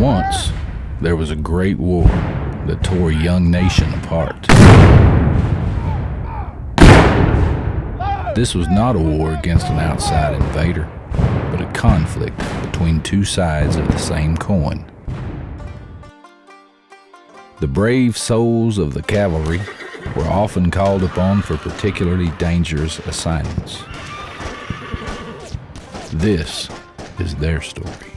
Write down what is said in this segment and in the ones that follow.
Once, there was a great war that tore a young nation apart. This was not a war against an outside invader, but a conflict between two sides of the same coin. The brave souls of the cavalry were often called upon for particularly dangerous assignments. This is their story.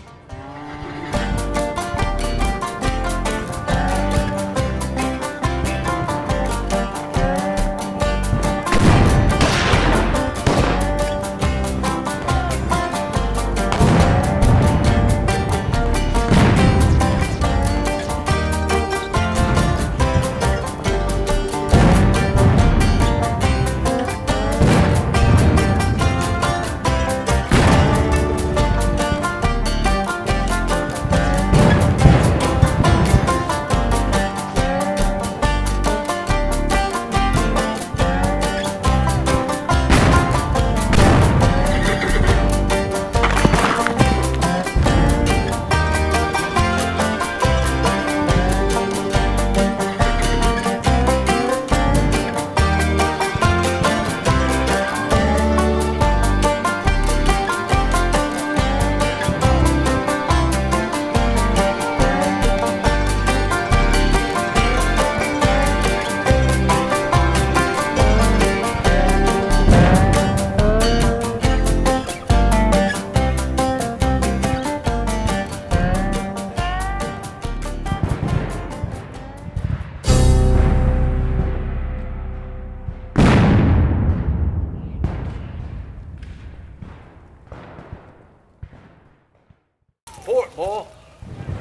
Report, boy.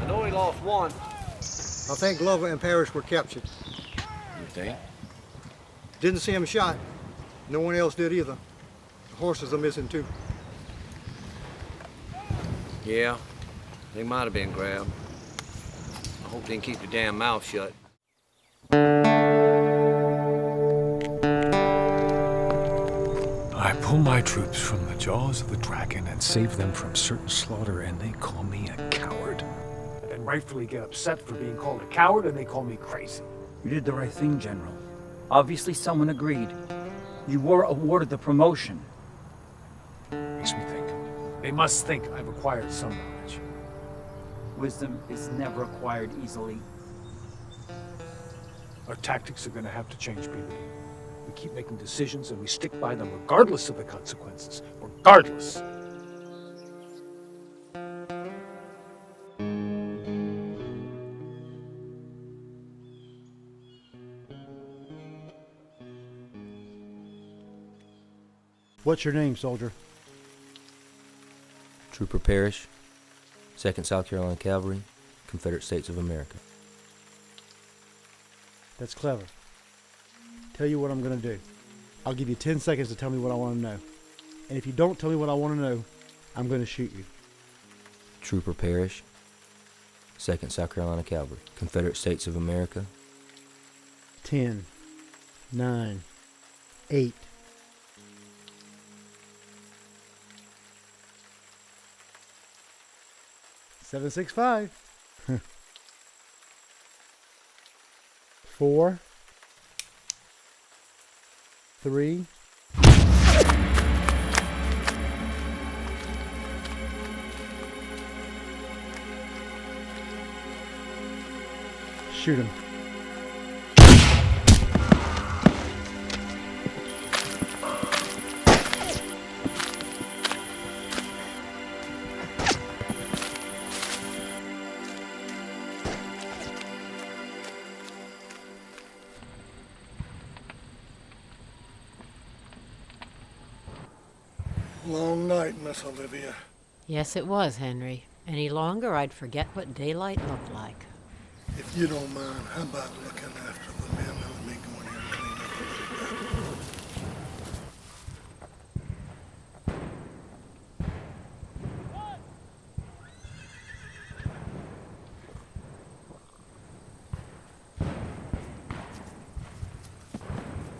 I know he lost one. I think Glover and Parrish were captured. You think? Didn't see him shot. No one else did either. The horses are missing too. Yeah, they might have been grabbed. I hope they can keep their damn mouth shut. I pull my troops from the jaws of the dragon and save them from certain slaughter, and they call me a coward. And then rightfully get upset for being called a coward, and they call me crazy. You did the right thing, General. Obviously someone agreed. You were awarded the promotion. Makes me think. They must think I've acquired some knowledge. Wisdom is never acquired easily. Our tactics are going to have to change, BB. We keep making decisions and we stick by them regardless of the consequences. Regardless. What's your name, soldier? Trooper Parrish, 2nd South Carolina Cavalry, Confederate States of America. That's clever. Tell you what I'm going to do. I'll give you 10 seconds to tell me what I want to know. And if you don't tell me what I want to know, I'm going to shoot you. Trooper Parrish, 2nd South Carolina Cavalry, Confederate States of America. 10, 9, 8. Seven, 6, 5. 4, 3. Shoot him. Long night, Miss Olivia. Yes, it was, Henry. Any longer, I'd forget what daylight looked like. If you don't mind, how about looking after the men and me going in and clean up a little bit?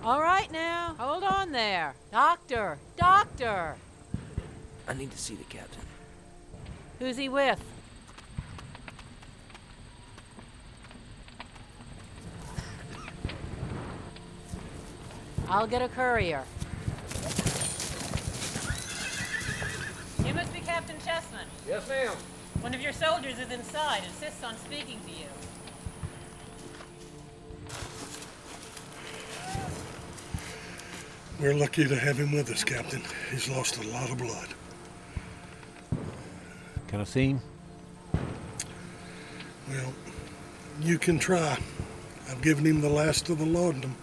All right now, hold on there. Doctor! Doctor! I need to see the captain. Who's he with? I'll get a courier. You must be Captain Chessman. Yes, ma'am. One of your soldiers is inside, insists on speaking to you. We're lucky to have him with us, Captain. He's lost a lot of blood. Can I see him? Well, you can try. I've given him the last of the laudanum.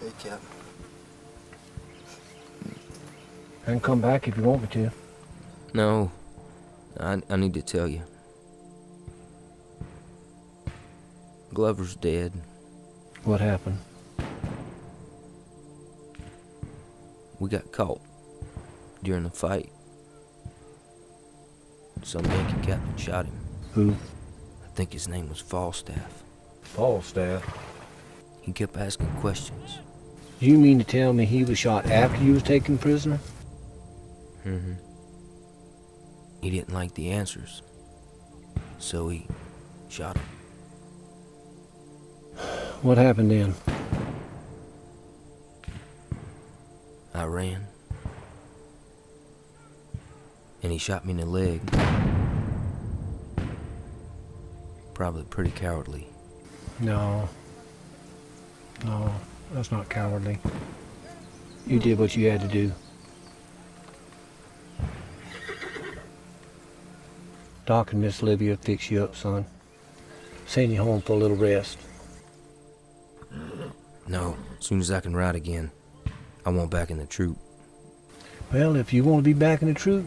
Hey, Captain. I can come back if you want me to. No, I need to tell you. Glover's dead. What happened? We got caught during the fight. Some Yankee captain shot him. Who? I think his name was Falstaff. Falstaff. He kept asking questions. You mean to tell me he was shot after you was taken prisoner? Mm-hmm. He didn't like the answers, so he shot him. What happened then? I ran, and he shot me in the leg. Probably pretty cowardly. No, that's not cowardly. You did what you had to do. Doc and Miss Livia will fix you up, son. Send you home for a little rest. No, as soon as I can ride again, I want back in the troop. Well, if you want to be back in the troop,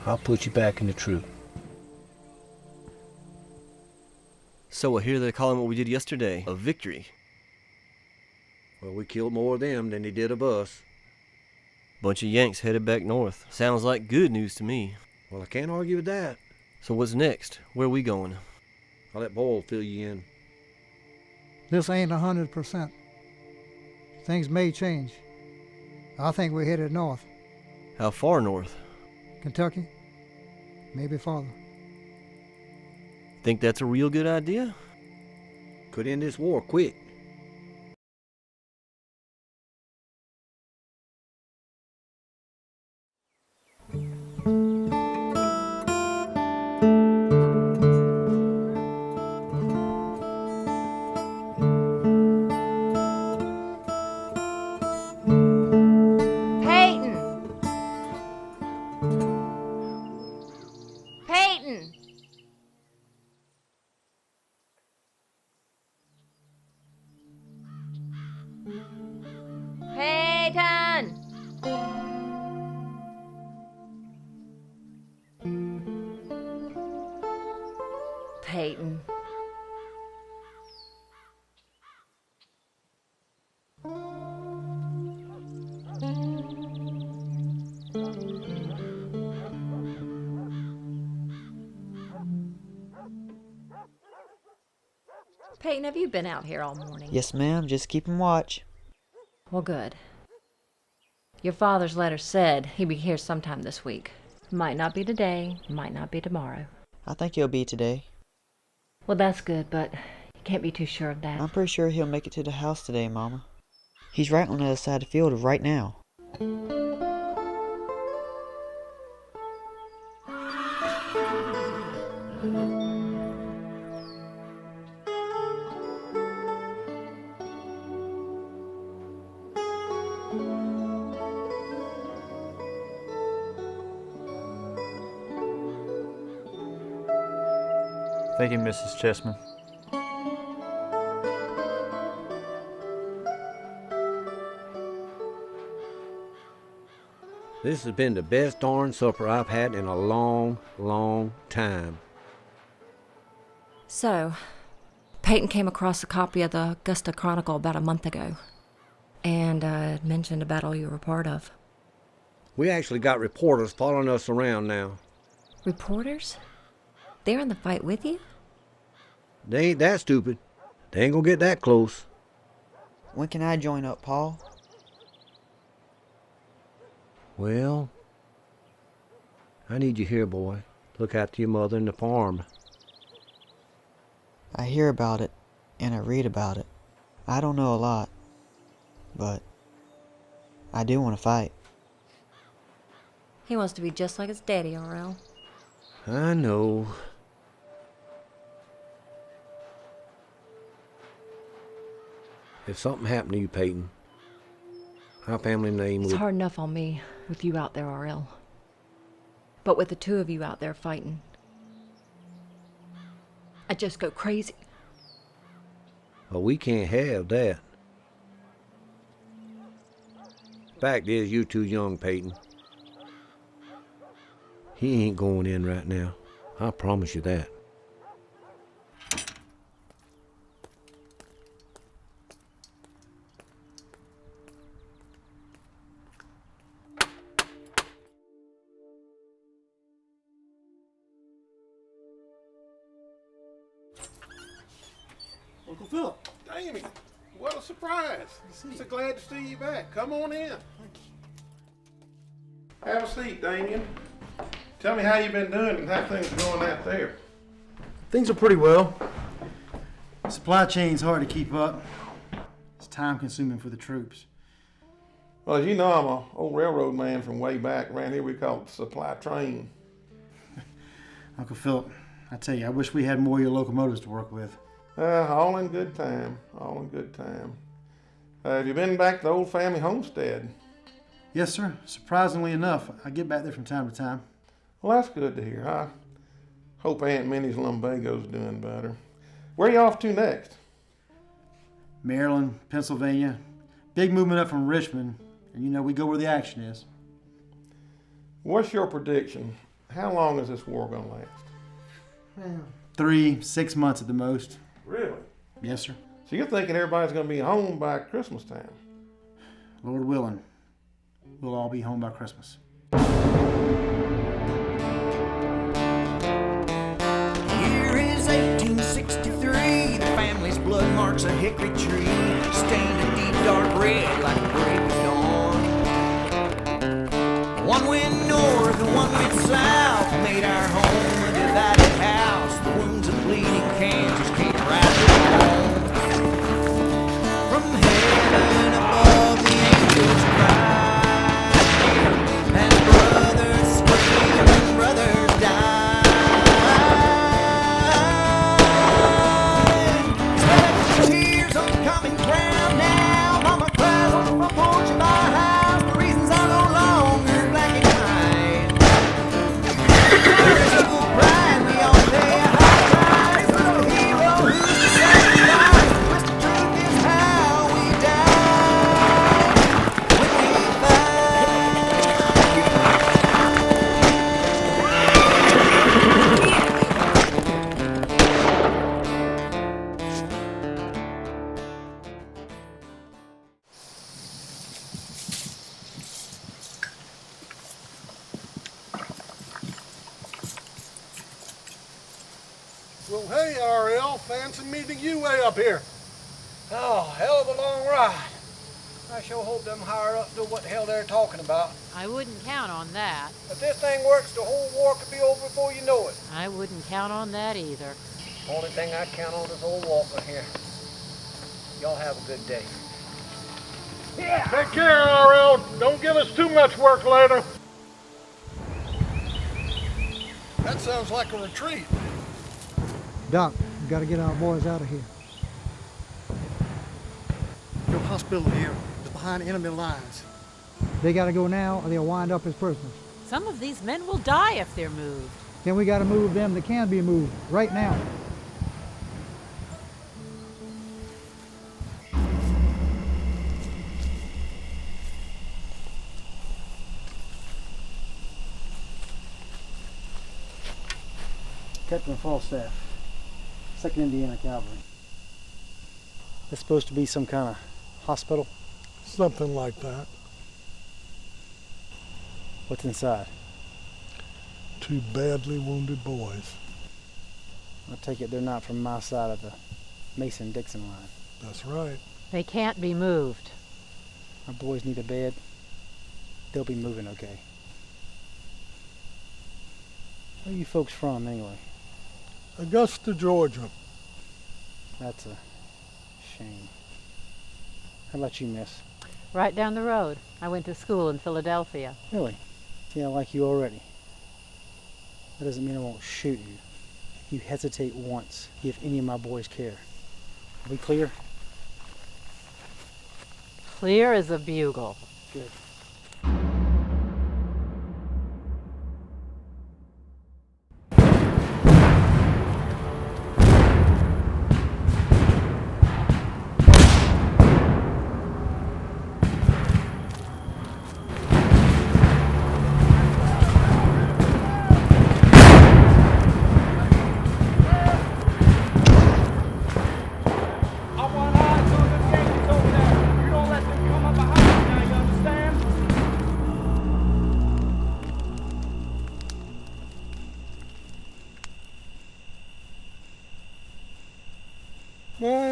I'll put you back in the troop. So I hear they're calling what we did yesterday a victory. Well, we killed more of them than they did of us. Bunch of Yanks headed back north. Sounds like good news to me. Well, I can't argue with that. So what's next? Where are we going? I'll let Boyle fill you in. This ain't 100%. Things may change. I think we're headed north. How far north? Kentucky, maybe farther. Think that's a real good idea? Could end this war quick. Peyton. Peyton, have you been out here all morning? Yes, ma'am. Just keeping watch. Well, good. Your father's letter said he'd be here sometime this week. Might not be today, might not be tomorrow. I think he'll be today. Well, that's good, but you can't be too sure of that. I'm pretty sure he'll make it to the house today, Mama. He's right on the other side of the field right now. Thank you, Mrs. Chessman. This has been the best darn supper I've had in a long, long time. So, Peyton came across a copy of the Augusta Chronicle about a month ago, and mentioned a battle you were part of. We actually got reporters following us around now. Reporters? They're in the fight with you? They ain't that stupid. They ain't gonna get that close. When can I join up, Paul? Well, I need you here, boy. Look after your mother and the farm. I hear about it, and I read about it. I don't know a lot, but I do want to fight. He wants to be just like his daddy, RL. I know. If something happened to you, Peyton, our family name It's would... hard enough on me with you out there, RL. But with the two of you out there fighting, I just go crazy. Well, we can't have that. Fact is, you're too young, Peyton. He ain't going in right now. I promise you that. Uncle Philip. Damien, what a surprise. So glad to see you back. Come on in. Have a seat, Damien. Tell me how you've been doing and how things are going out there. Things are pretty well. Supply chain's hard to keep up. It's time consuming for the troops. Well, as you know, I'm an old railroad man from way back. Around here we call it the supply train. Uncle Philip, I tell you, I wish we had more of your locomotives to work with. All in good time. All in good time. Have you been back to the old family homestead? Yes, sir. Surprisingly enough, I get back there from time to time. Well, that's good to hear. I hope Aunt Minnie's lumbago's doing better. Where are you off to next? Maryland, Pennsylvania. Big movement up from Richmond. And you know, we go where the action is. What's your prediction? How long is this war gonna last? 3-6 months at the most. Really? Yes, sir. So you're thinking everybody's gonna be home by Christmas time? Lord willing, we'll all be home by Christmas. Year is 1863. The family's blood marks a hickory tree, stained a deep dark red like a break of dawn. One went north and one went south, made our home a divided house. The wounds of bleeding Kansas came right home. From heaven above, the angels cried, and brothers screamed and brothers died. Sweat and tears on the coming ground now. Mama cries on the front porch of our house. The reasons are no longer black and white. There's equal pride, we all pay a high price for the hero who's the sacrifice. The twisted truth is how we die when we fight. Well, hey, RL, fancy meeting you way up here. Oh, hell of a long ride. I sure hope them higher ups know what the hell they're talking about. I wouldn't count on that. If this thing works, the whole war could be over before you know it. I wouldn't count on that either. Only thing I count on is old Walker here. Y'all have a good day. Yeah. Take care, RL. Don't give us too much work later. That sounds like a retreat. Doc, we gotta get our boys out of here. Your hospital here is behind enemy lines. They gotta go now or they'll wind up as prisoners. Some of these men will die if they're moved. Then we gotta move them that can be moved right now. Captain Falstaff, 2nd Indiana Cavalry. That's supposed to be some kind of hospital? Something like that. What's inside? 2 badly wounded boys. I take it they're not from my side of the Mason-Dixon line. That's right. They can't be moved. My boys need a bed. They'll be moving okay. Where are you folks from, anyway? Augusta, Georgia. That's a shame. How about you, miss? Right down the road. I went to school in Philadelphia. Really? See, I like you already. That doesn't mean I won't shoot you. If you hesitate once, if any of my boys care. Are we clear? Clear as a bugle. Good.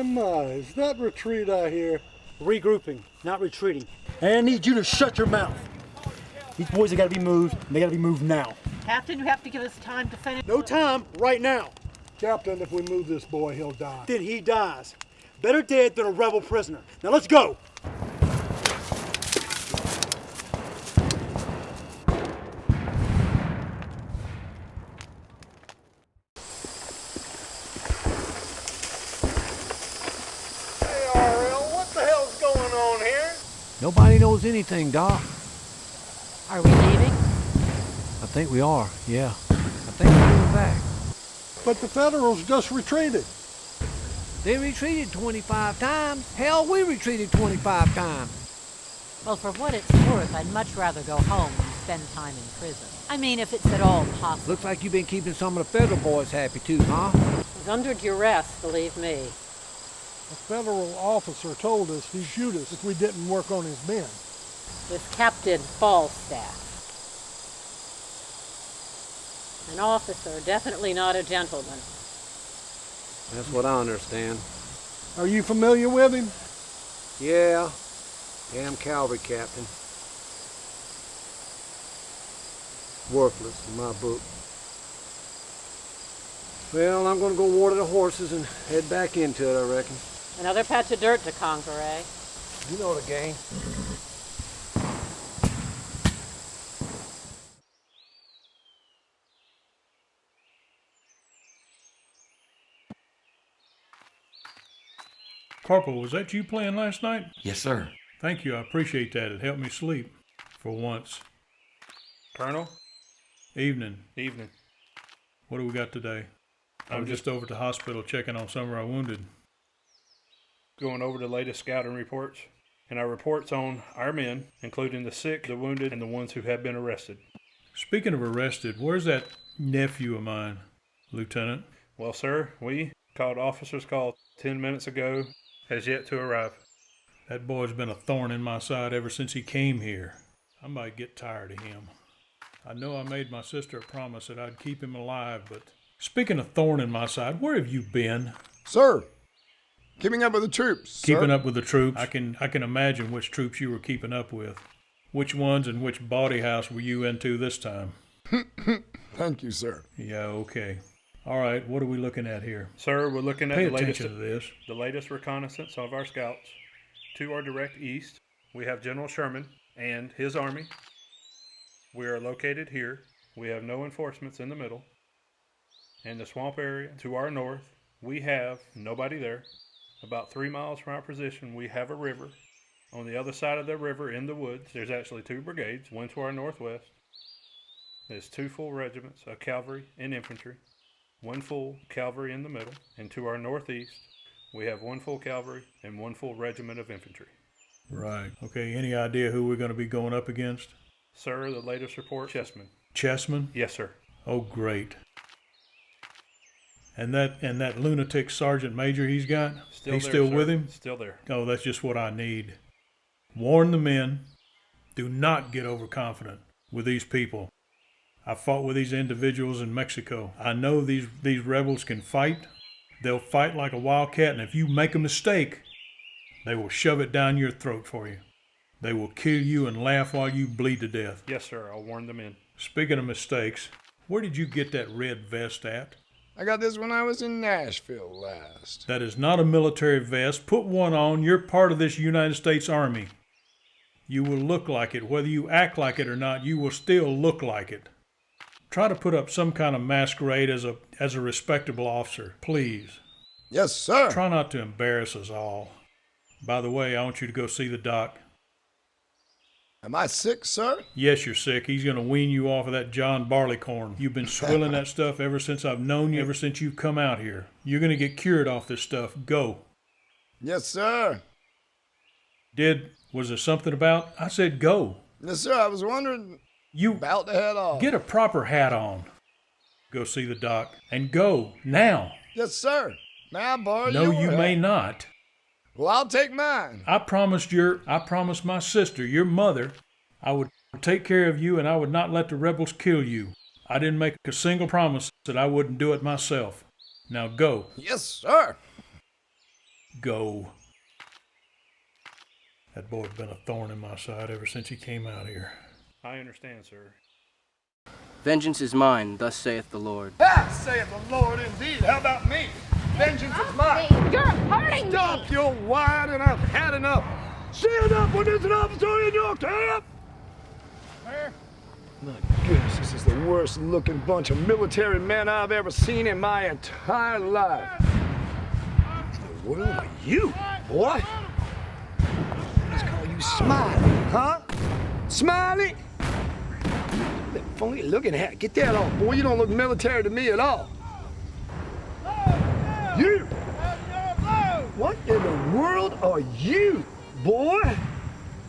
My, is that retreat I hear? Regrouping, not retreating. And I need you to shut your mouth. These boys have got to be moved, and they got to be moved now. Captain, you have to give us time to finish. No time, right now. Captain, if we move this boy, he'll die. Then he dies. Better dead than a rebel prisoner. Now let's go. Nobody knows anything, Doc. Are we leaving? I think we are, yeah. I think we're going back. But the Federals just retreated. They retreated 25 times. Hell, we retreated 25 times. Well, for what it's worth, I'd much rather go home than spend time in prison. I mean, if it's at all possible. Looks like you've been keeping some of the federal boys happy too, huh? He's under duress, believe me. A federal officer told us he'd shoot us if we didn't work on his men. With Captain Falstaff. An officer, definitely not a gentleman. That's what I understand. Are you familiar with him? Yeah. I'm cavalry captain. Worthless in my book. Well, I'm gonna go water the horses and head back into it, I reckon. Another patch of dirt to conquer, eh? You know the game. Corporal, was that you playing last night? Yes, sir. Thank you. I appreciate that. It helped me sleep. For once. Colonel? Evening. Evening. What do we got today? I'm just over at the hospital checking on some of our wounded. Going over the latest scouting reports. And our reports on our men, including the sick, the wounded, and the ones who have been arrested. Speaking of arrested, where's that nephew of mine, Lieutenant? Well, sir, we called officers call 10 minutes ago, has yet to arrive. That boy's been a thorn in my side ever since he came here. I might get tired of him. I know I made my sister a promise that I'd keep him alive, but speaking of thorn in my side, where have you been? Sir, keeping up with the troops. Keeping sir. up with the troops? I can imagine which troops you were keeping up with. Which ones and which bawdy house were you into this time? Thank you, sir. Yeah, okay. All right, what are we looking at here? Sir, we're looking at Pay the attention to this. The latest reconnaissance of our scouts. To our direct east, we have General Sherman and his army. We are located here. We have no enforcements in the middle. In the swamp area to our north, we have nobody there. About 3 miles from our position, we have a river. On the other side of the river in the woods, there's actually 2 brigades, one to our northwest. There's 2 full regiments of cavalry and infantry, 1 full cavalry in the middle, and to our northeast, we have 1 full cavalry and 1 full regiment of infantry. Right. Okay, any idea who we're going to be going up against? Sir, the latest report, Chessman. Chessman? Yes, sir. Oh, great. And that lunatic sergeant major he's got? He's still with him? Still there. Oh, that's just what I need. Warn the men. Do not get overconfident with these people. I fought with these individuals in Mexico. I know these rebels can fight. They'll fight like a wildcat, and if you make a mistake, they will shove it down your throat for you. They will kill you and laugh while you bleed to death. Yes, sir. I'll warn the men. Speaking of mistakes, where did you get that red vest at? I got this when I was in Nashville last. That is not a military vest. Put one on. You're part of this United States Army. You will look like it. Whether you act like it or not, you will still look like it. Try to put up some kind of masquerade as a respectable officer, please. Yes, sir. Try not to embarrass us all. By the way, I want you to go see the doc. Am I sick, sir? Yes, you're sick. He's going to wean you off of that John Barleycorn. You've been swilling that stuff ever since I've known you, ever since you've come out here. You're going to get cured off this stuff. Go. Yes, sir. Was there something about? I said go. Yes, sir. I was wondering about to head off. Get a proper hat on. Go see the doc. And go, now. Yes, sir. May I borrow No, your you hat? may not. Well, I'll take mine. I promised my sister, your mother, I would take care of you and I would not let the rebels kill you. I didn't make a single promise that I wouldn't do it myself. Now go. Yes, sir. Go. That boy's been a thorn in my side ever since he came out here. I understand, sir. Vengeance is mine, thus saith the Lord. Ah, saith the Lord indeed. How about me? Vengeance is mine. You're hurting me. Stop your whining. I've had enough. Stand up when there's an officer in your camp. My goodness, this is the worst looking bunch of military men I've ever seen in my entire life. What the world are you, boy? Let's call you Smiley, huh? Smiley? That funny looking hat. Get that off, boy. You don't look military to me at all. You! What in the world are you, boy?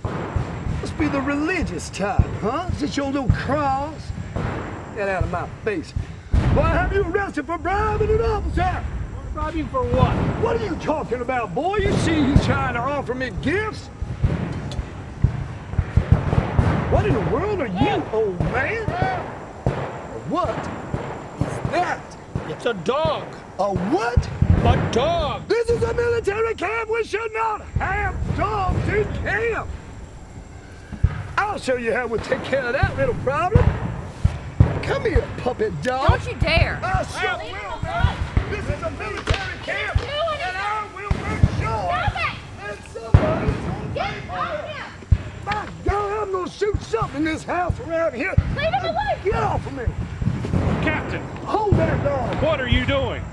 Must be the religious type, huh? Is this your little cross? Get out of my face. Why have you arrested for bribing an officer? Bribing for what? What are you talking about, boy? You see he's trying to offer me gifts? What in the world are you, old man? What is that? It's a dog. A what? A dog. This is a military camp. We should not have dogs in camp. I'll show you how we'll take care of that little problem. Come here, puppet dog. Don't you dare. I sure will, man. This is a military camp, and I will make sure that somebody's gonna pay for it. My God, I'm gonna shoot something in this house around here. Leave him alone. Get off of me. Captain! Hold that dog. What are you doing?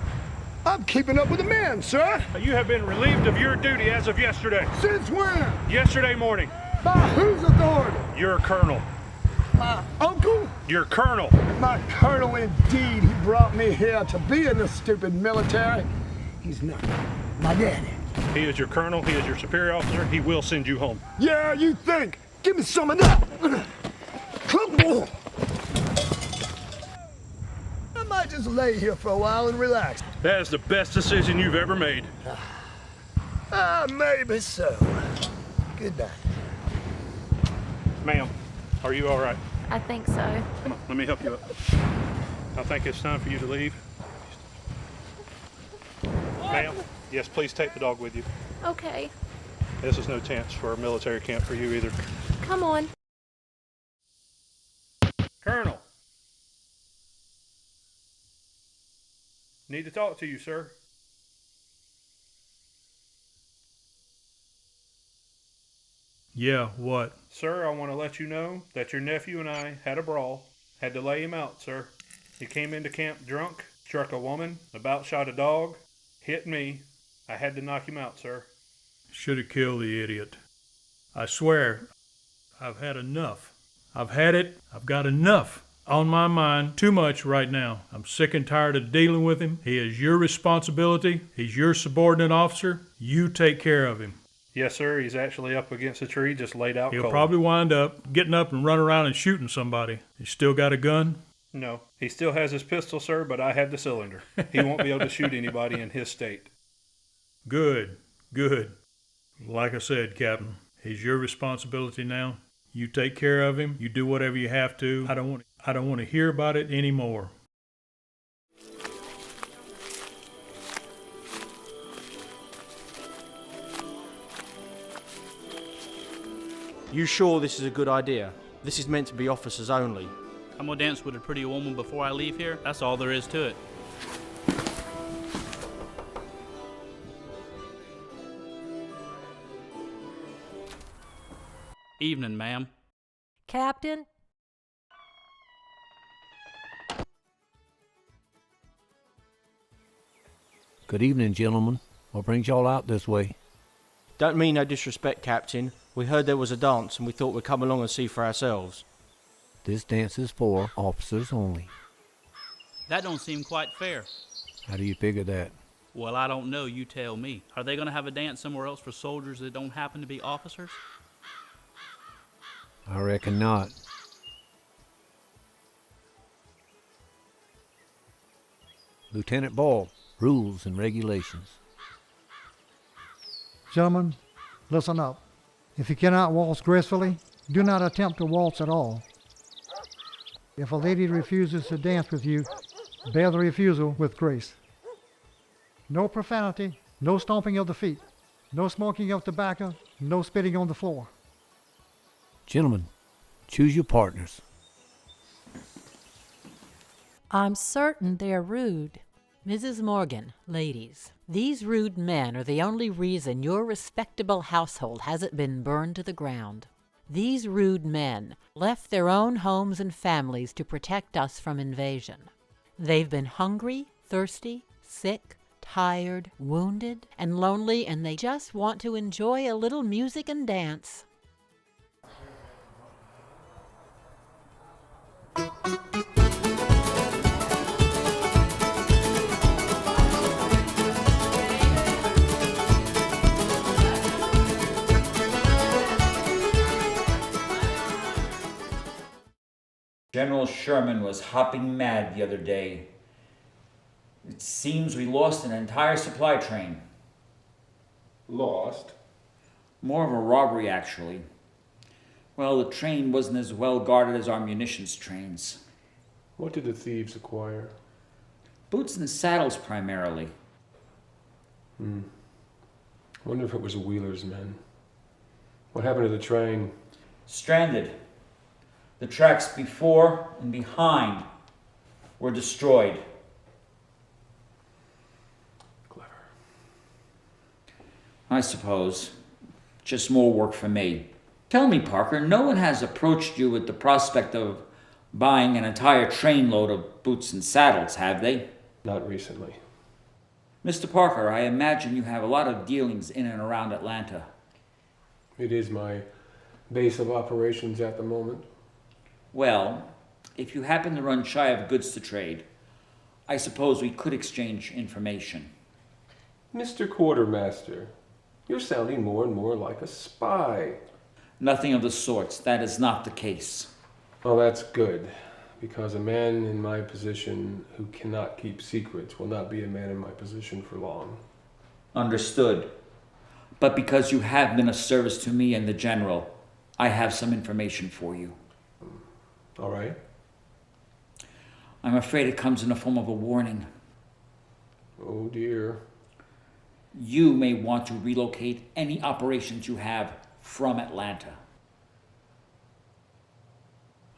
I'm keeping up with the men, sir. You have been relieved of your duty as of yesterday. Since when? Yesterday morning. By whose authority? Your colonel. My uncle? Your colonel. My colonel indeed. He brought me here to be in the stupid military. He's not my daddy. He is your colonel. He is your superior officer. He will send you home. Yeah, you think? Give me some of that. I might just lay here for a while and relax. That is the best decision you've ever made. Maybe so. Good night. Ma'am, are you all right? I think so. Come on, let me help you up. I think it's time for you to leave. Ma'am, yes, please take the dog with you. Okay. This is no chance for a military camp for you either. Come on. Colonel. Need to talk to you, sir. Yeah, what? Sir, I want to let you know that your nephew and I had a brawl. Had to lay him out, sir. He came into camp drunk, struck a woman, about shot a dog, hit me. I had to knock him out, sir. Should have killed the idiot. I swear, I've had enough. I've had it. I've got enough on my mind. Too much right now. I'm sick and tired of dealing with him. He is your responsibility. He's your subordinate officer. You take care of him. Yes, sir. He's actually up against a tree, just laid out He'll cold. probably wind up getting up and running around and shooting somebody. He still got a gun? No. He still has his pistol, sir, but I have the cylinder. He won't be able to shoot anybody in his state. Good, good. Like I said, Captain, he's your responsibility now. You take care of him. You do whatever you have to. I don't want to hear about it anymore. You sure this is a good idea? This is meant to be officers only. I'm gonna dance with a pretty woman before I leave here. That's all there is to it. Evening, ma'am. Captain? Good evening, gentlemen. What brings y'all out this way? Don't mean no disrespect, Captain. We heard there was a dance and we thought we'd come along and see for ourselves. This dance is for officers only. That don't seem quite fair. How do you figure that? Well, I don't know. You tell me. Are they going to have a dance somewhere else for soldiers that don't happen to be officers? I reckon not. Lieutenant Ball, rules and regulations. Gentlemen, listen up. If you cannot waltz gracefully, do not attempt to waltz at all. If a lady refuses to dance with you, bear the refusal with grace. No profanity, no stomping of the feet, no smoking of tobacco, no spitting on the floor. Gentlemen, choose your partners. I'm certain they're rude. Mrs. Morgan, ladies, these rude men are the only reason your respectable household hasn't been burned to the ground. These rude men left their own homes and families to protect us from invasion. They've been hungry, thirsty, sick, tired, wounded, and lonely, and they just want to enjoy a little music and dance. General Sherman was hopping mad the other day. It seems we lost an entire supply train. Lost? More of a robbery, actually. Well, the train wasn't as well guarded as our munitions trains. What did the thieves acquire? Boots and saddles, primarily. Wonder if it was Wheeler's men. What happened to the train? Stranded. The tracks before and behind were destroyed. Clever. I suppose. Just more work for me. Tell me, Parker, no one has approached you with the prospect of buying an entire trainload of boots and saddles, have they? Not recently. Mr. Parker, I imagine you have a lot of dealings in and around Atlanta. It is my base of operations at the moment. Well, if you happen to run shy of goods to trade, I suppose we could exchange information. Mr. Quartermaster, you're sounding more and more like a spy. Nothing of the sorts. That is not the case. Well, that's good, because a man in my position who cannot keep secrets will not be a man in my position for long. Understood. But because you have been of service to me and the General, I have some information for you. All right. I'm afraid it comes in the form of a warning. Oh dear. You may want to relocate any operations you have from Atlanta.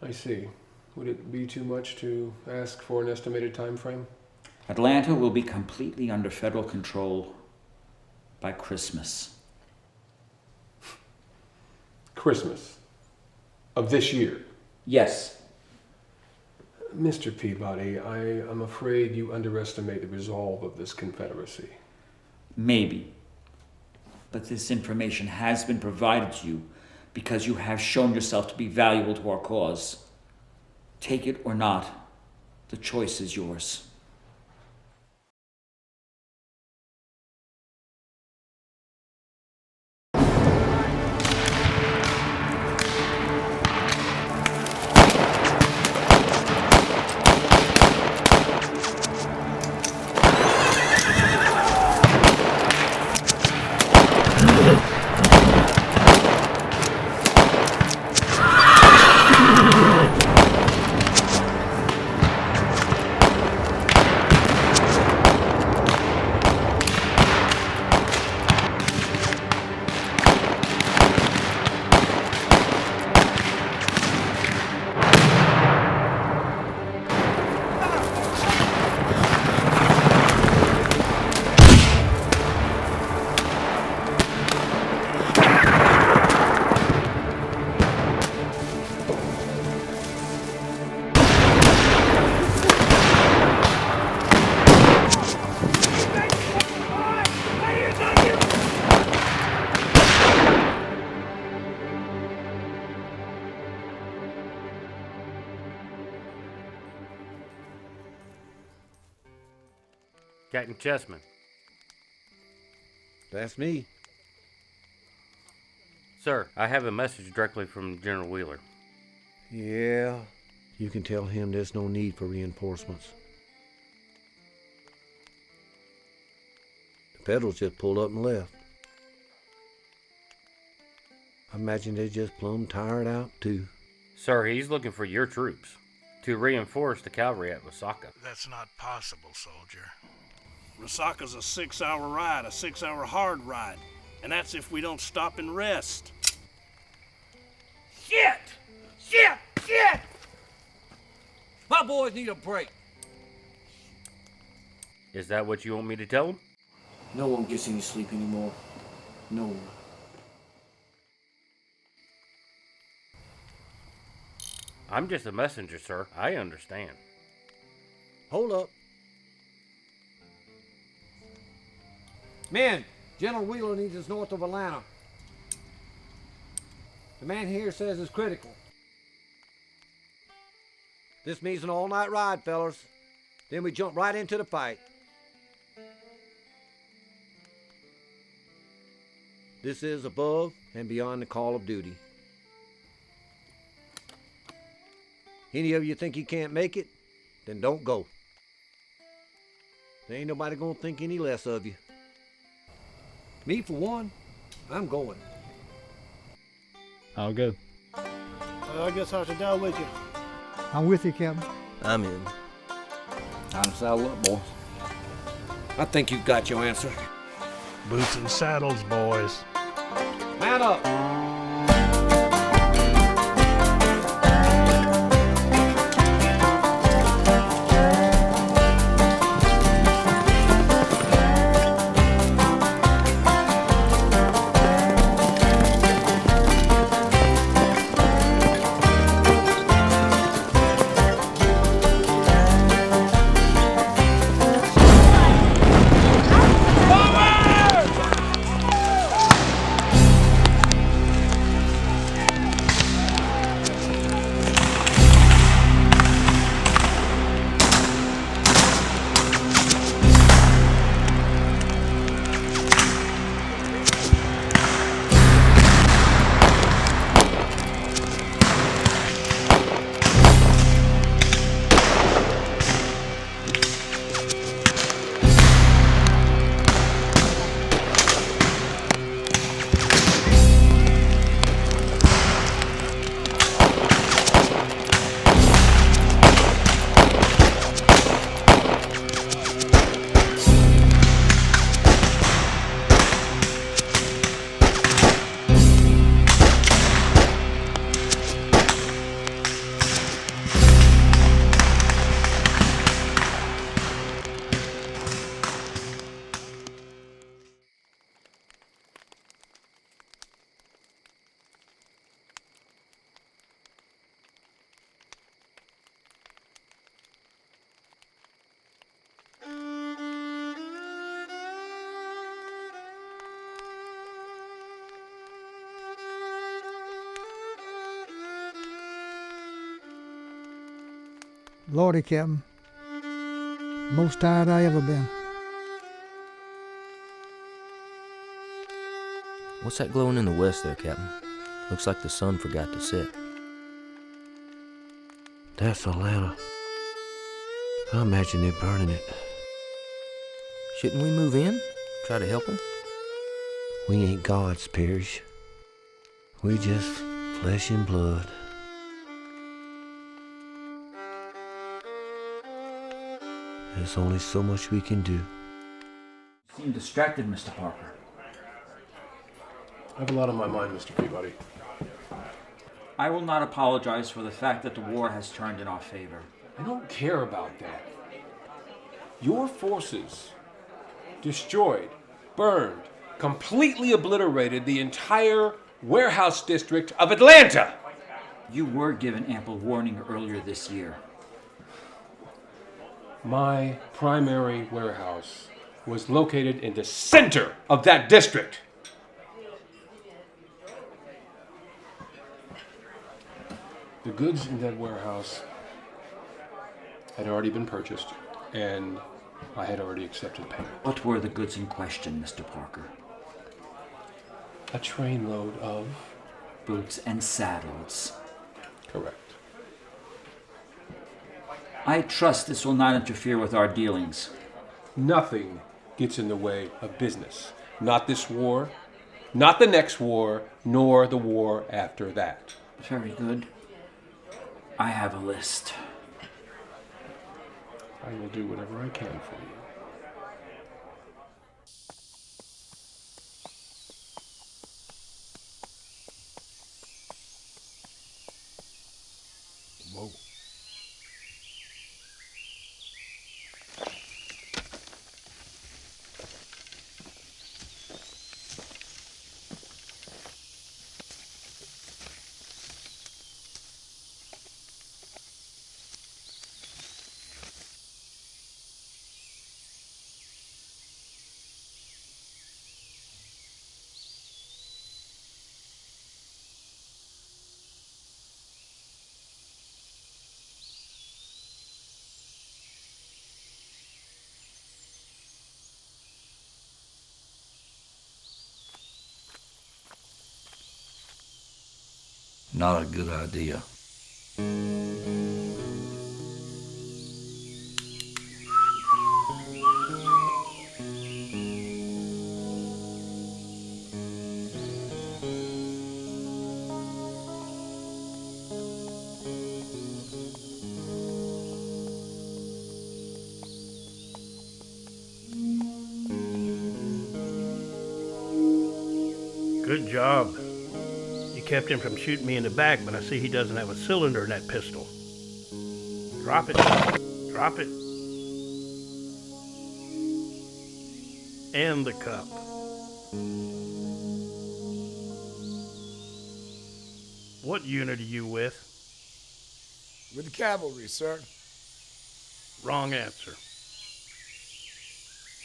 I see. Would it be too much to ask for an estimated time frame? Atlanta will be completely under federal control by Christmas. Christmas of this year? Yes. Mr. Peabody, I am afraid you underestimate the resolve of this Confederacy. Maybe. But this information has been provided to you because you have shown yourself to be valuable to our cause. Take it or not, the choice is yours. Captain Chessman. That's me. Sir, I have a message directly from General Wheeler. Yeah, you can tell him there's no need for reinforcements. The Federals just pulled up and left. I imagine they're just plumb tired out, too. Sir, he's looking for your troops to reinforce the cavalry at Wasaka. That's not possible, soldier. Wasaka's a 6-hour ride, a 6-hour hard ride. And that's if we don't stop and rest. Shit! Shit! Shit! My boys need a break. Is that what you want me to tell him? No one gets any sleep anymore. No one. I'm just a messenger, sir. I understand. Hold up. Men, General Wheeler needs us north of Atlanta. The man here says it's critical. This means an all-night ride, fellas. Then we jump right into the fight. This is above and beyond the call of duty. Any of you think you can't make it, then don't go. There ain't nobody gonna think any less of you. Me, for one, I'm going. I'll go. I guess I should go with you. I'm with you, Captain. I'm in. Time to saddle up, boys. I think you've got your answer. Boots and saddles, boys. Man up! Lordy, Captain. Most tired I ever been. What's that glowing in the west there, Captain? Looks like the sun forgot to set. That's Atlanta. I imagine they're burning it. Shouldn't we move in? Try to help them? We ain't gods, Parrish. We just flesh and blood. There's only so much we can do. You seem distracted, Mr. Parker. I have a lot on my mind, Mr. Peabody. I will not apologize for the fact that the war has turned in our favor. I don't care about that. Your forces destroyed, burned, completely obliterated the entire warehouse district of Atlanta. You were given ample warning earlier this year. My primary warehouse was located in the center of that district. The goods in that warehouse had already been purchased, and I had already accepted payment. What were the goods in question, Mr. Parker? A trainload of... Boots and saddles. Correct. I trust this will not interfere with our dealings. Nothing gets in the way of business. Not this war, not the next war, nor the war after that. Very good. I have a list. I will do whatever I can for you. Whoa. Not a good idea. Good job. You kept him from shooting me in the back, but I see he doesn't have a cylinder in that pistol. Drop it. Drop it. And the cup. What unit are you with? With the cavalry, sir. Wrong answer.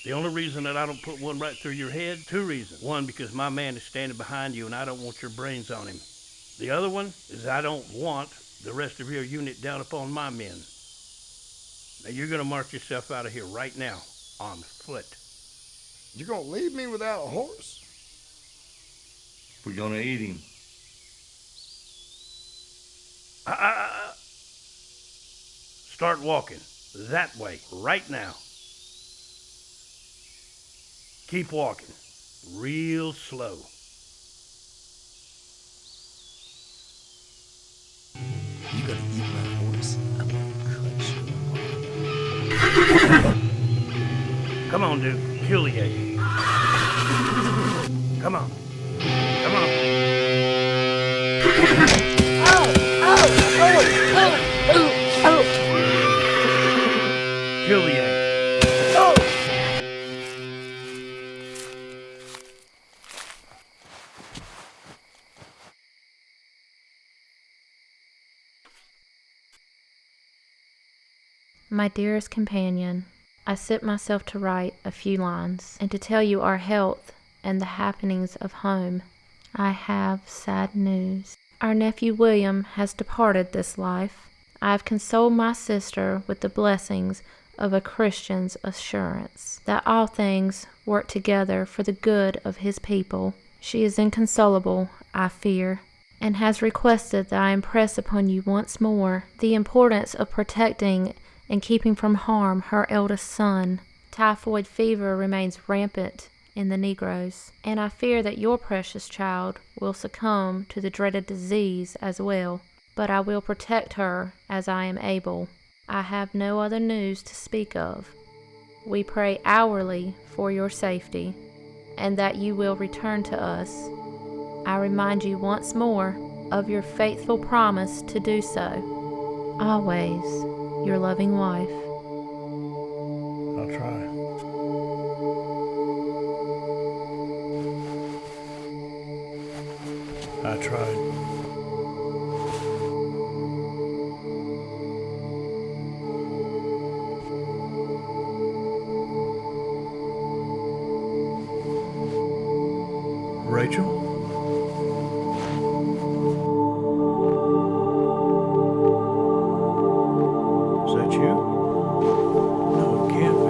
The only reason that I don't put one right through your head, two reasons. One, because my man is standing behind you and I don't want your brains on him. The other one is I don't want the rest of your unit down upon my men. Now you're gonna march yourself out of here right now, on foot. You're gonna leave me without a horse? We're gonna eat him. Start walking. That way, right now. Keep walking. Real slow. You gonna eat my horse? I'm gonna cut you. Come on, dude. Kill the egg. Come on. Come on. Kill the egg. My dearest companion, I set myself to write a few lines and to tell you our health and the happenings of home. I have sad news. Our nephew William has departed this life. I have consoled my sister with the blessings of a Christian's assurance that all things work together for the good of his people. She is inconsolable, I fear, and has requested that I impress upon you once more the importance of protecting and keeping from harm her eldest son. Typhoid fever remains rampant in the Negroes, and I fear that your precious child will succumb to the dreaded disease as well. But I will protect her as I am able. I have no other news to speak of. We pray hourly for your safety, and that you will return to us. I remind you once more of your faithful promise to do so. Always, your loving wife. I'll try. I tried. Rachel? Is that you? No, it can't be.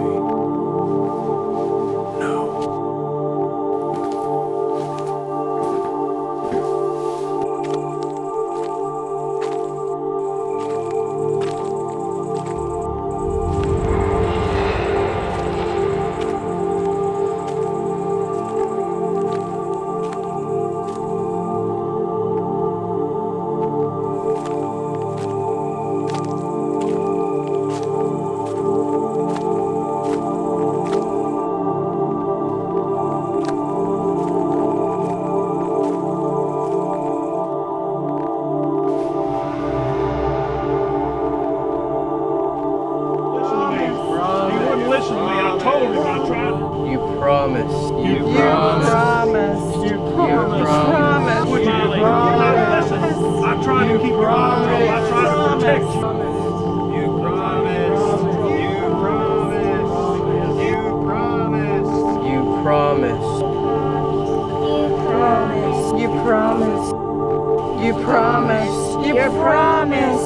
You promise. You promise.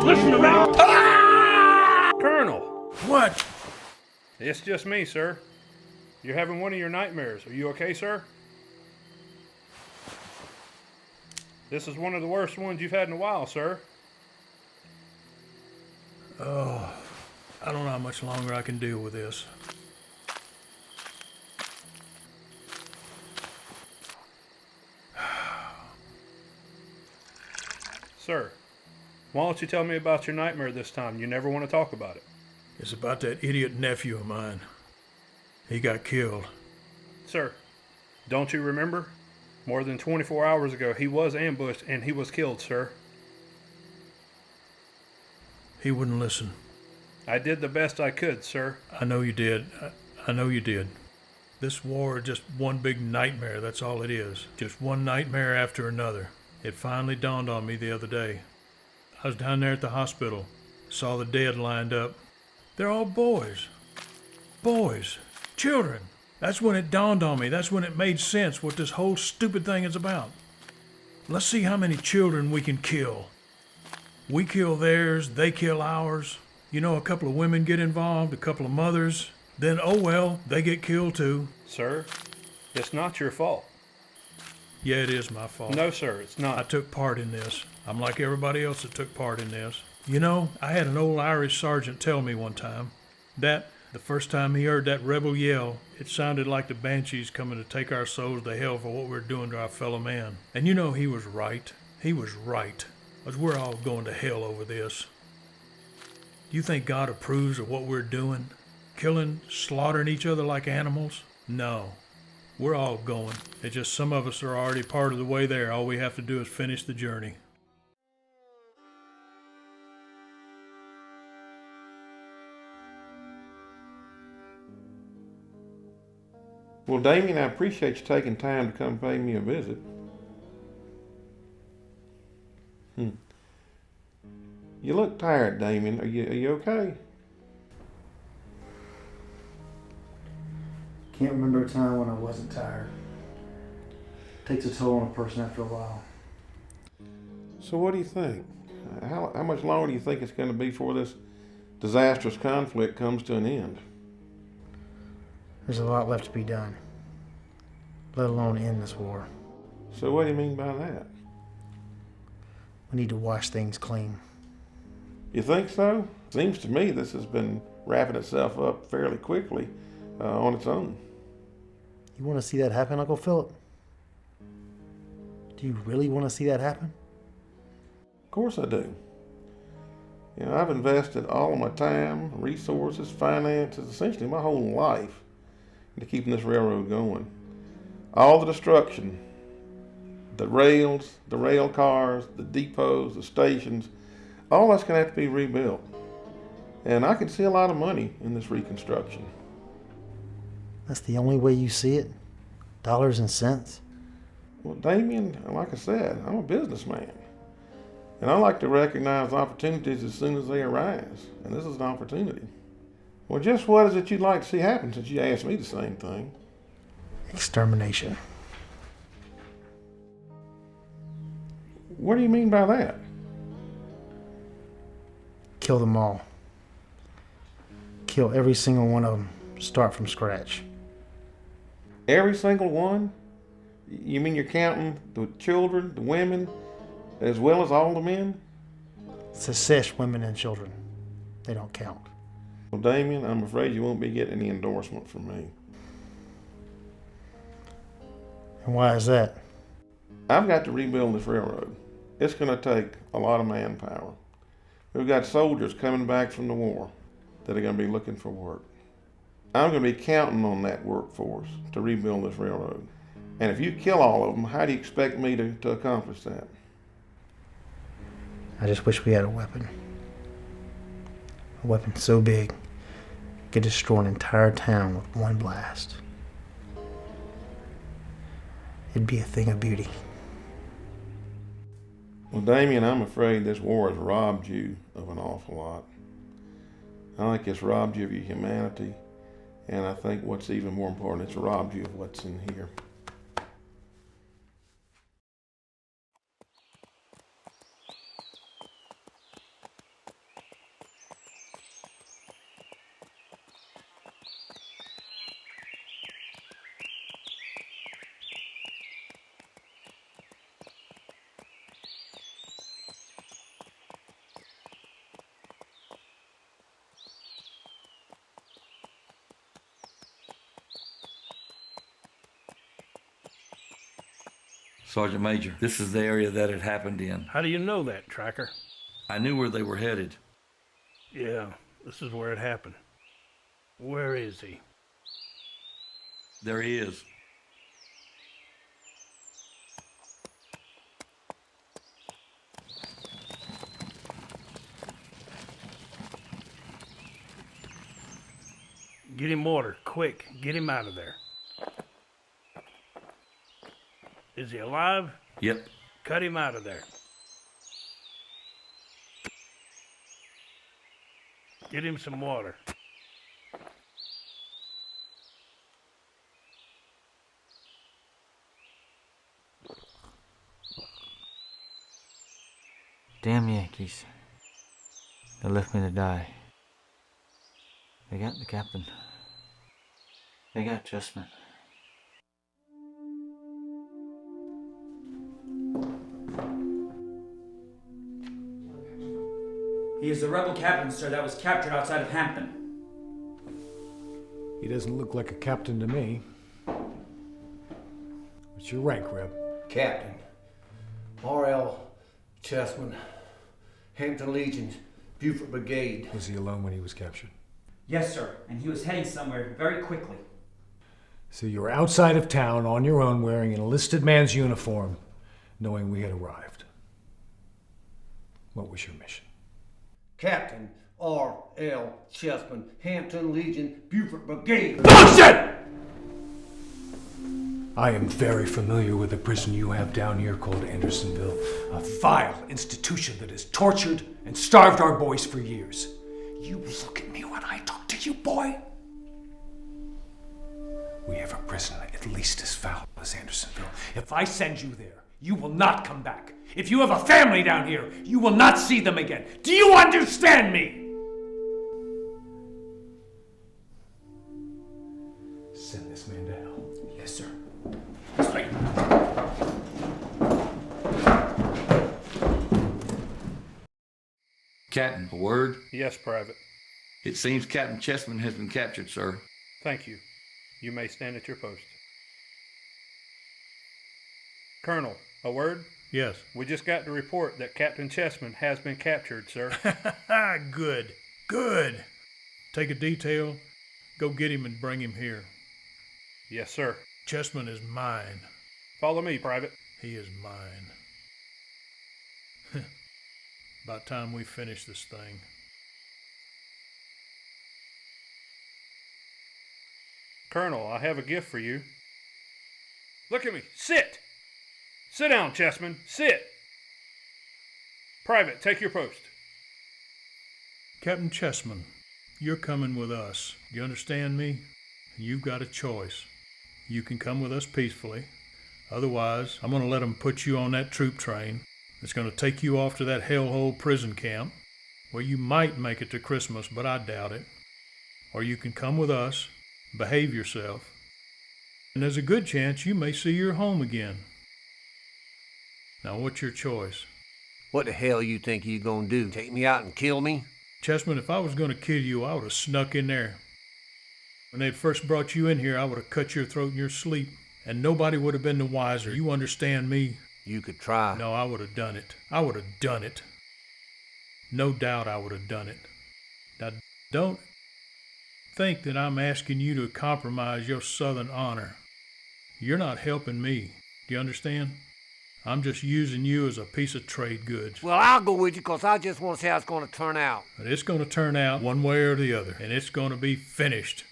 Listen to me. Colonel! What? It's just me, sir. You're having one of your nightmares. Are you okay, sir? This is one of the worst ones you've had in a while, sir. Oh, I don't know how much longer I can deal with this. Sir, why don't you tell me about your nightmare this time? You never want to talk about it. It's about that idiot nephew of mine. He got killed. Sir, don't you remember? More than 24 hours ago, he was ambushed and he was killed, sir. He wouldn't listen. I did the best I could, sir. I know you did. I know you did. This war is just one big nightmare, that's all it is. Just one nightmare after another. It finally dawned on me the other day. I was down there at the hospital, saw the dead lined up. They're all boys. Boys. Children. That's when it dawned on me. That's when it made sense what this whole stupid thing is about. Let's see how many children we can kill. We kill theirs, they kill ours. You know, a couple of women get involved, a couple of mothers. Then, oh well, they get killed too. Sir, it's not your fault. Yeah, it is my fault. No, sir, it's not. I took part in this. I'm like everybody else that took part in this. You know, I had an old Irish sergeant tell me one time that the first time he heard that rebel yell, it sounded like the banshees coming to take our souls to hell for what we're doing to our fellow man. And you know, he was right. He was right. Because we're all going to hell over this. Do you think God approves of what we're doing? Killing, slaughtering each other like animals? No. We're all going. It's just some of us are already part of the way there. All we have to do is finish the journey. Well, Damien, I appreciate you taking time to come pay me a visit. You look tired, Damien. Are you okay? Can't remember a time when I wasn't tired. Takes a toll on a person after a while. So what do you think? How much longer do you think it's going to be before this disastrous conflict comes to an end? There's a lot left to be done, let alone end this war. So what do you mean by that? We need to wash things clean. You think so? Seems to me this has been wrapping itself up fairly quickly on its own. You want to see that happen, Uncle Philip? Do you really want to see that happen? Of course I do. You know, I've invested all of my time, resources, finances, essentially my whole life into keeping this railroad going. All the destruction, the rails, the rail cars, the depots, the stations, all that's going to have to be rebuilt. And I can see a lot of money in this reconstruction. That's the only way you see it? Dollars and cents? Well, Damien, like I said, I'm a businessman. And I like to recognize opportunities as soon as they arise. And this is an opportunity. Well, just what is it you'd like to see happen since you asked me the same thing? Extermination. What do you mean by that? Kill them all. Kill every single one of them. Start from scratch. Every single one? You mean you're counting the children, the women, as well as all the men? Secesh women and children. They don't count. Well, Damien, I'm afraid you won't be getting any endorsement from me. And why is that? I've got to rebuild this railroad. It's going to take a lot of manpower. We've got soldiers coming back from the war that are going to be looking for work. I'm going to be counting on that workforce to rebuild this railroad. And if you kill all of them, how do you expect me to accomplish that? I just wish we had a weapon. A weapon so big, it could destroy an entire town with one blast. It'd be a thing of beauty. Well, Damien, I'm afraid this war has robbed you of an awful lot. I think it's robbed you of your humanity. And I think what's even more important, it's robbed you of what's in here. Sergeant Major, this is the area that it happened in. How do you know that, Tracker? I knew where they were headed. Yeah, this is where it happened. Where is he? There he is. Get him water, quick. Get him out of there. Is he alive? Yep. Cut him out of there. Get him some water. Damn Yankees. They left me to die. They got the captain. They got Chessman. He is the rebel captain, sir, that was captured outside of Hampton. He doesn't look like a captain to me. What's your rank, Reb? Captain. R.L. Chessman. Hampton Legion. Buford Brigade. Was he alone when he was captured? Yes, sir, and he was heading somewhere very quickly. So you were outside of town on your own wearing an enlisted man's uniform, knowing we had arrived. What was your mission? Captain R.L. Chessman, Hampton Legion, Buford Brigade. Bullshit! I am very familiar with the prison you have down here called Andersonville, a vile institution that has tortured and starved our boys for years. You look at me when I talk to you, boy. We have a prison at least as foul as Andersonville. If I send you there, you will not come back. If you have a family down here, you will not see them again. Do you understand me? Send this man to hell. Yes, sir. Straight. Captain, a word? Yes, Private. It seems Captain Chessman has been captured, sir. Thank you. You may stand at your post. Colonel, a word? Yes. We just got the report that Captain Chessman has been captured, sir. Good. Good. Take a detail, go get him and bring him here. Yes, sir. Chessman is mine. Follow me, Private. He is mine. About time we finish this thing. Colonel, I have a gift for you. Look at me. Sit! Sit down, Chessman. Sit! Private, take your post. Captain Chessman, you're coming with us. You understand me? You've got a choice. You can come with us peacefully. Otherwise, I'm going to let them put you on that troop train. It's going to take you off to that hellhole prison camp, where you might make it to Christmas, but I doubt it. Or you can come with us, behave yourself, and there's a good chance you may see your home again. Now, what's your choice? What the hell you think you gonna do? Take me out and kill me? Chessman, if I was going to kill you, I would have snuck in there. When they'd first brought you in here, I would have cut your throat in your sleep, and nobody would have been the wiser. You understand me? You could try. No, I would have done it. I would have done it. No doubt I would have done it. Now, don't think that I'm asking you to compromise your Southern honor. You're not helping me. Do you understand? I'm just using you as a piece of trade goods. Well, I'll go with you because I just want to see how it's going to turn out. But it's going to turn out one way or the other, and it's going to be finished.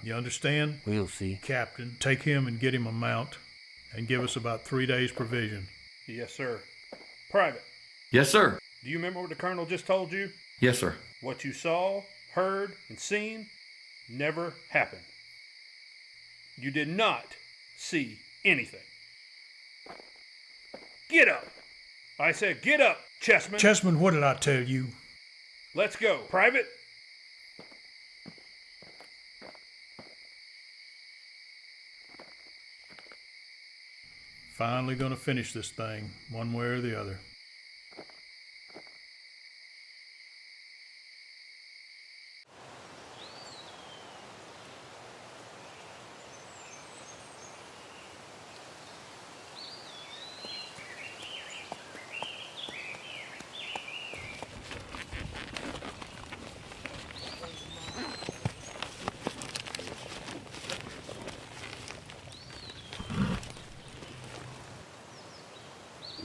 You understand? We'll see. Captain, take him and get him a mount, and give us about 3 days' provision. Yes, sir. Private. Yes, sir. Do you remember what the Colonel just told you? Yes, sir. What you saw, heard, and seen never happened. You did not see anything. Get up! I said get up, Chessman. Chessman, what did I tell you? Let's go. Private? Finally gonna finish this thing, one way or the other.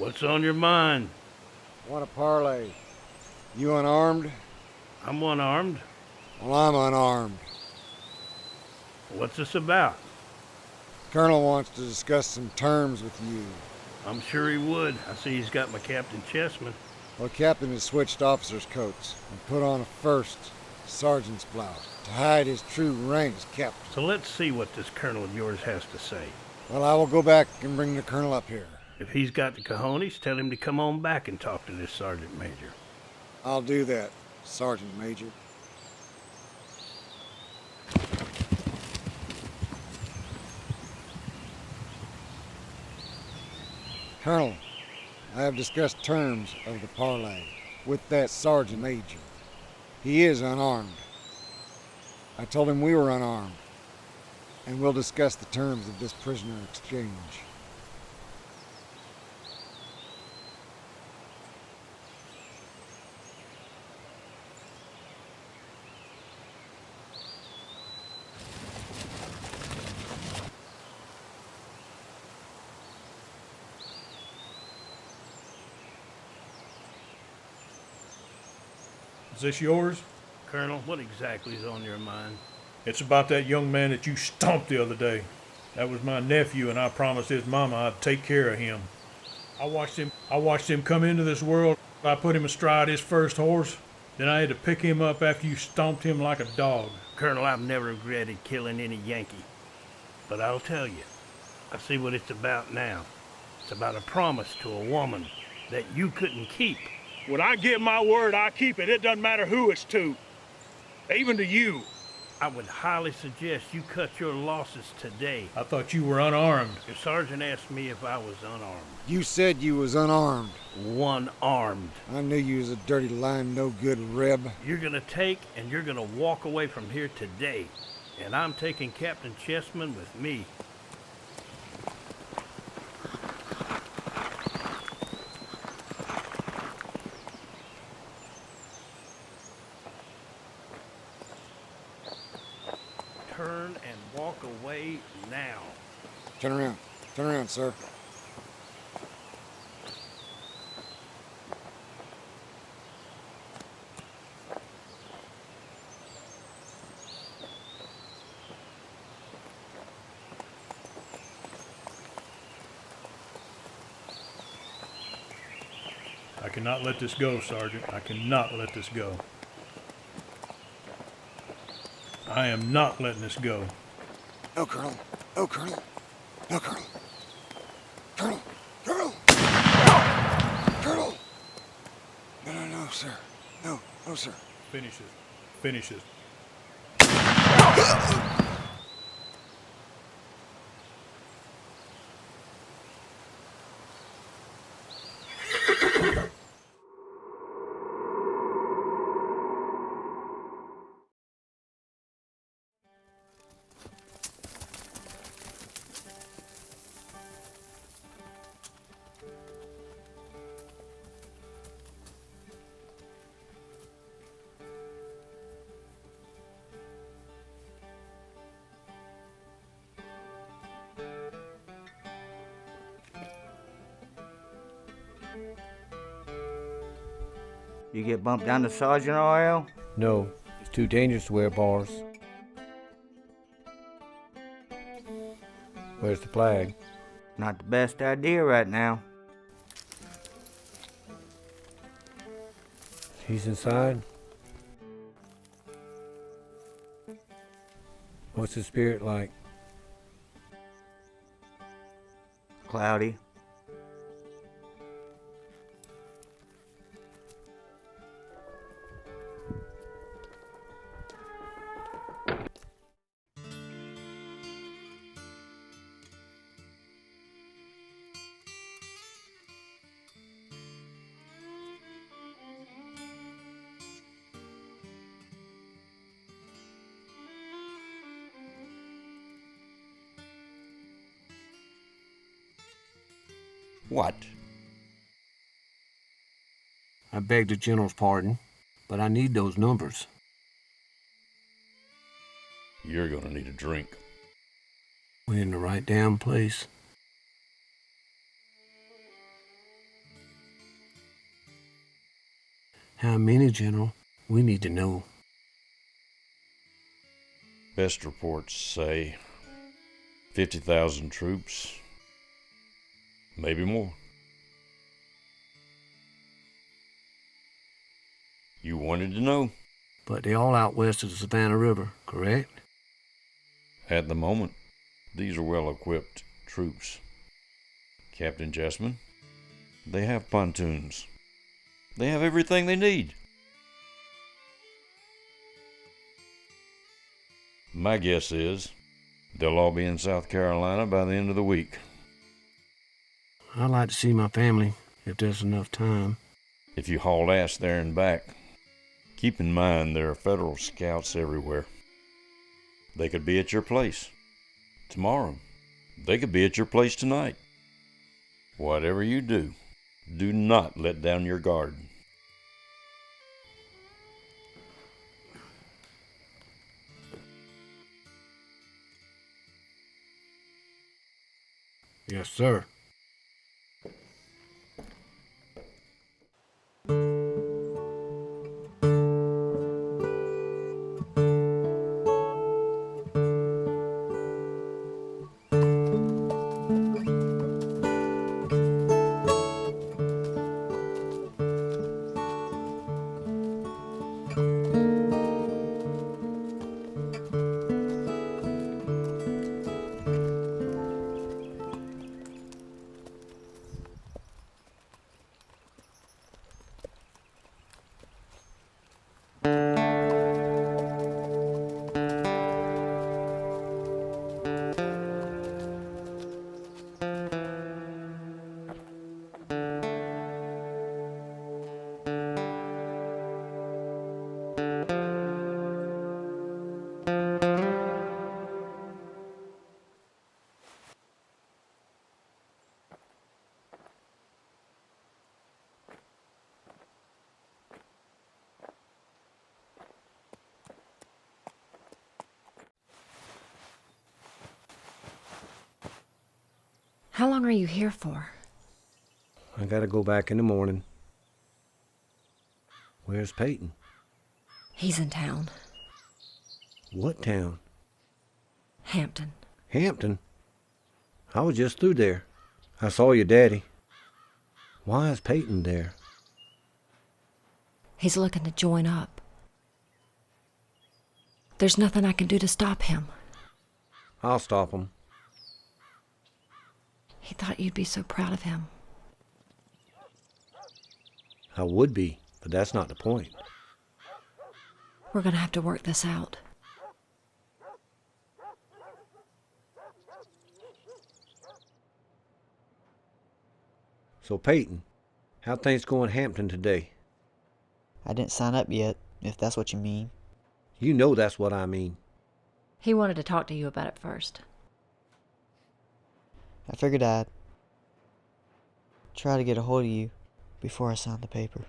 What's on your mind? Want a parlay. You unarmed? I'm unarmed. Well, I'm unarmed. What's this about? Colonel wants to discuss some terms with you. I'm sure he would. I see he's got my Captain Chessman. Well, the captain has switched officers' coats and put on a first sergeant's blouse to hide his true rank as captain. So let's see what this colonel of yours has to say. Well, I will go back and bring the colonel up here. If he's got the cojones, tell him to come on back and talk to this Sergeant Major. I'll do that, Sergeant Major. Colonel, I have discussed terms of the parlay with that Sergeant Major. He is unarmed. I told him we were unarmed, and we'll discuss the terms of this prisoner exchange. Is this yours? Colonel, what exactly is on your mind? It's about that young man that you stomped the other day. That was my nephew, and I promised his mama I'd take care of him. I watched him come into this world. I put him astride his first horse. Then I had to pick him up after you stomped him like a dog. Colonel, I've never regretted killing any Yankee. But I'll tell you, I see what it's about now. It's about a promise to a woman that you couldn't keep. When I give my word, I keep it. It doesn't matter who it's to. Even to you. I would highly suggest you cut your losses today. I thought you were unarmed. Your sergeant asked me if I was unarmed. You said you was unarmed. One armed. I knew you was a dirty, lying, no-good reb. You're gonna take and you're gonna walk away from here today. And I'm taking Captain Chessman with me. Turn and walk away now. Turn around, sir. I cannot let this go, Sergeant. I cannot let this go. I am not letting this go. No, Colonel. No, Colonel. No, Colonel. Colonel. Colonel. Colonel. No, sir. No, sir. Finish it. Finish it. You get bumped down to Sergeant RL? No, it's too dangerous to wear bars. Where's the flag? Not the best idea right now. He's inside. What's the spirit like? Cloudy. What? I beg the General's pardon, but I need those numbers. You're gonna need a drink. We're in the right damn place. How many, General? We need to know. Best reports say 50,000 troops, maybe more. You wanted to know? But they're all out west of the Savannah River, correct? At the moment, these are well-equipped troops. Captain Jessman, they have pontoons. They have everything they need. My guess is they'll all be in South Carolina by the end of the week. I'd like to see my family, if there's enough time. If you haul ass there and back, keep in mind there are federal scouts everywhere. They could be at your place tomorrow. They could be at your place tonight. Whatever you do, do not let down your guard. Yes, sir. How long are you here for? I gotta go back in the morning. Where's Peyton? He's in town. What town? Hampton. Hampton? I was just through there. I saw your daddy. Why is Peyton there? He's looking to join up. There's nothing I can do to stop him. I'll stop him. He thought you'd be so proud of him. I would be, but that's not the point. We're gonna have to work this out. So Peyton, how things going in Hampton today? I didn't sign up yet, if that's what you mean. You know that's what I mean. He wanted to talk to you about it first. I figured I'd try to get a hold of you before I signed the paper.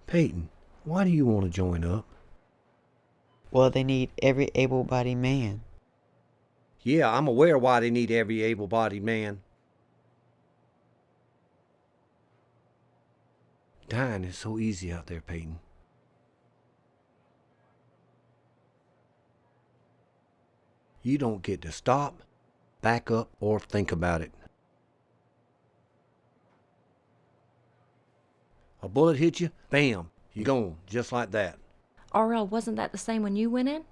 Peyton, why do you want to join up? Well, they need every able-bodied man. Yeah, I'm aware why they need every able-bodied man. Dying is so easy out there, Peyton. You don't get to stop, back up, or think about it. A bullet hit you, bam, you're gone, just like that. RL, wasn't that the same when you went in?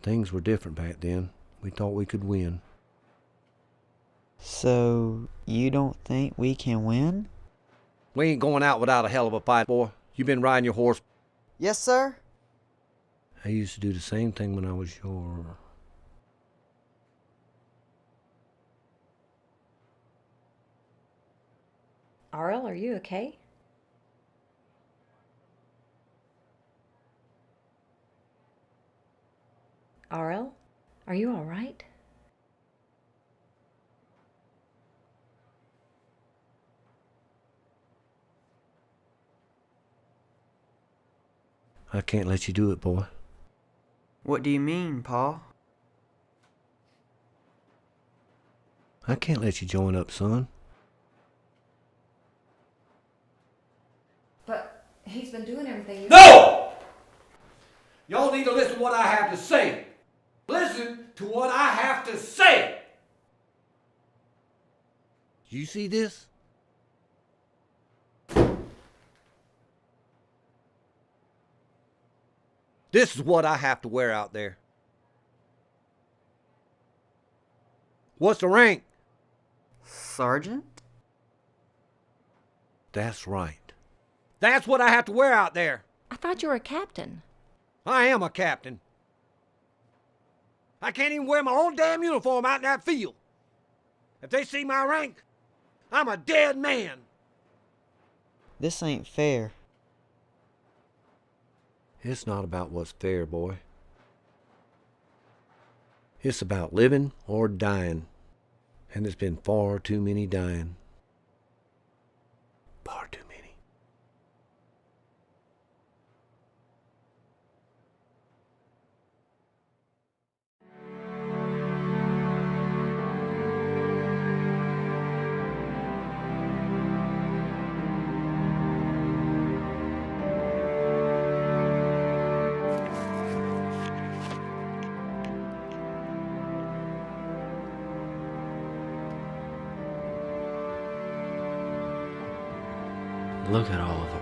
Things were different back then. We thought we could win. So, you don't think we can win? We ain't going out without a hell of a fight, boy. You been riding your horse? Yes, sir. I used to do the same thing when I was your... RL, are you okay? RL, are you all right? I can't let you do it, boy. What do you mean, Pa? I can't let you join up, son. But he's been doing everything. No! Y'all need to listen to what I have to say. Listen to what I have to say. You see this? This is what I have to wear out there. What's the rank? Sergeant? That's right. That's what I have to wear out there. I thought you were a captain. I am a captain. I can't even wear my own damn uniform out in that field. If they see my rank, I'm a dead man. This ain't fair. It's not about what's fair, boy. It's about living or dying. And there's been far too many dying. Far too many. Look at all of them.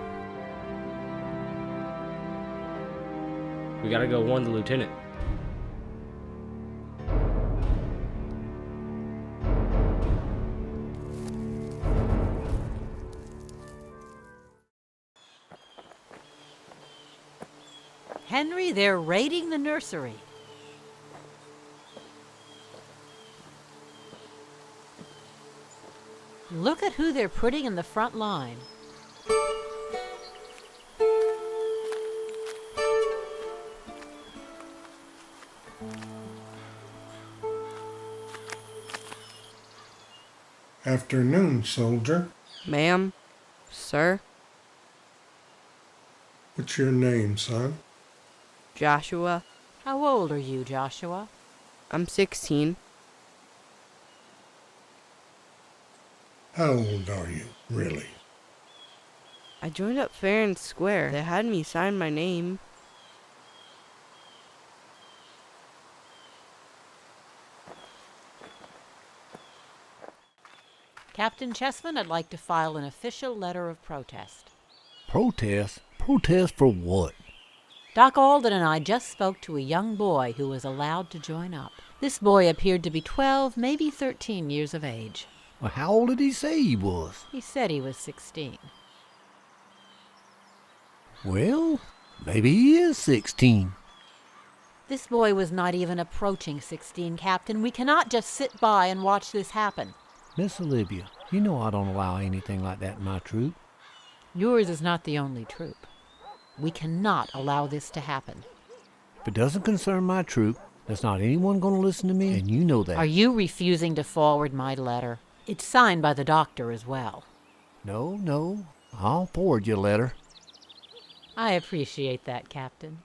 We gotta go warn the lieutenant. Henry, they're raiding the nursery. Look at who they're putting in the front line. Afternoon, soldier. Ma'am? Sir? What's your name, son? Joshua? How old are you, Joshua? I'm 16. How old are you, really? I joined up fair and square. They had me sign my name. Captain Chessman, I'd like to file an official letter of protest. Protest? Protest for what? Doc Alden and I just spoke to a young boy who was allowed to join up. This boy appeared to be 12, maybe 13 years of age. Well, how old did he say he was? He said he was 16. Well, maybe he is 16. This boy was not even approaching 16, Captain. We cannot just sit by and watch this happen. Miss Olivia, you know I don't allow anything like that in my troop. Yours is not the only troop. We cannot allow this to happen. If it doesn't concern my troop, there's not anyone going to listen to me, and you know that. Are you refusing to forward my letter? It's signed by the doctor as well. No, I'll forward your letter. I appreciate that, Captain.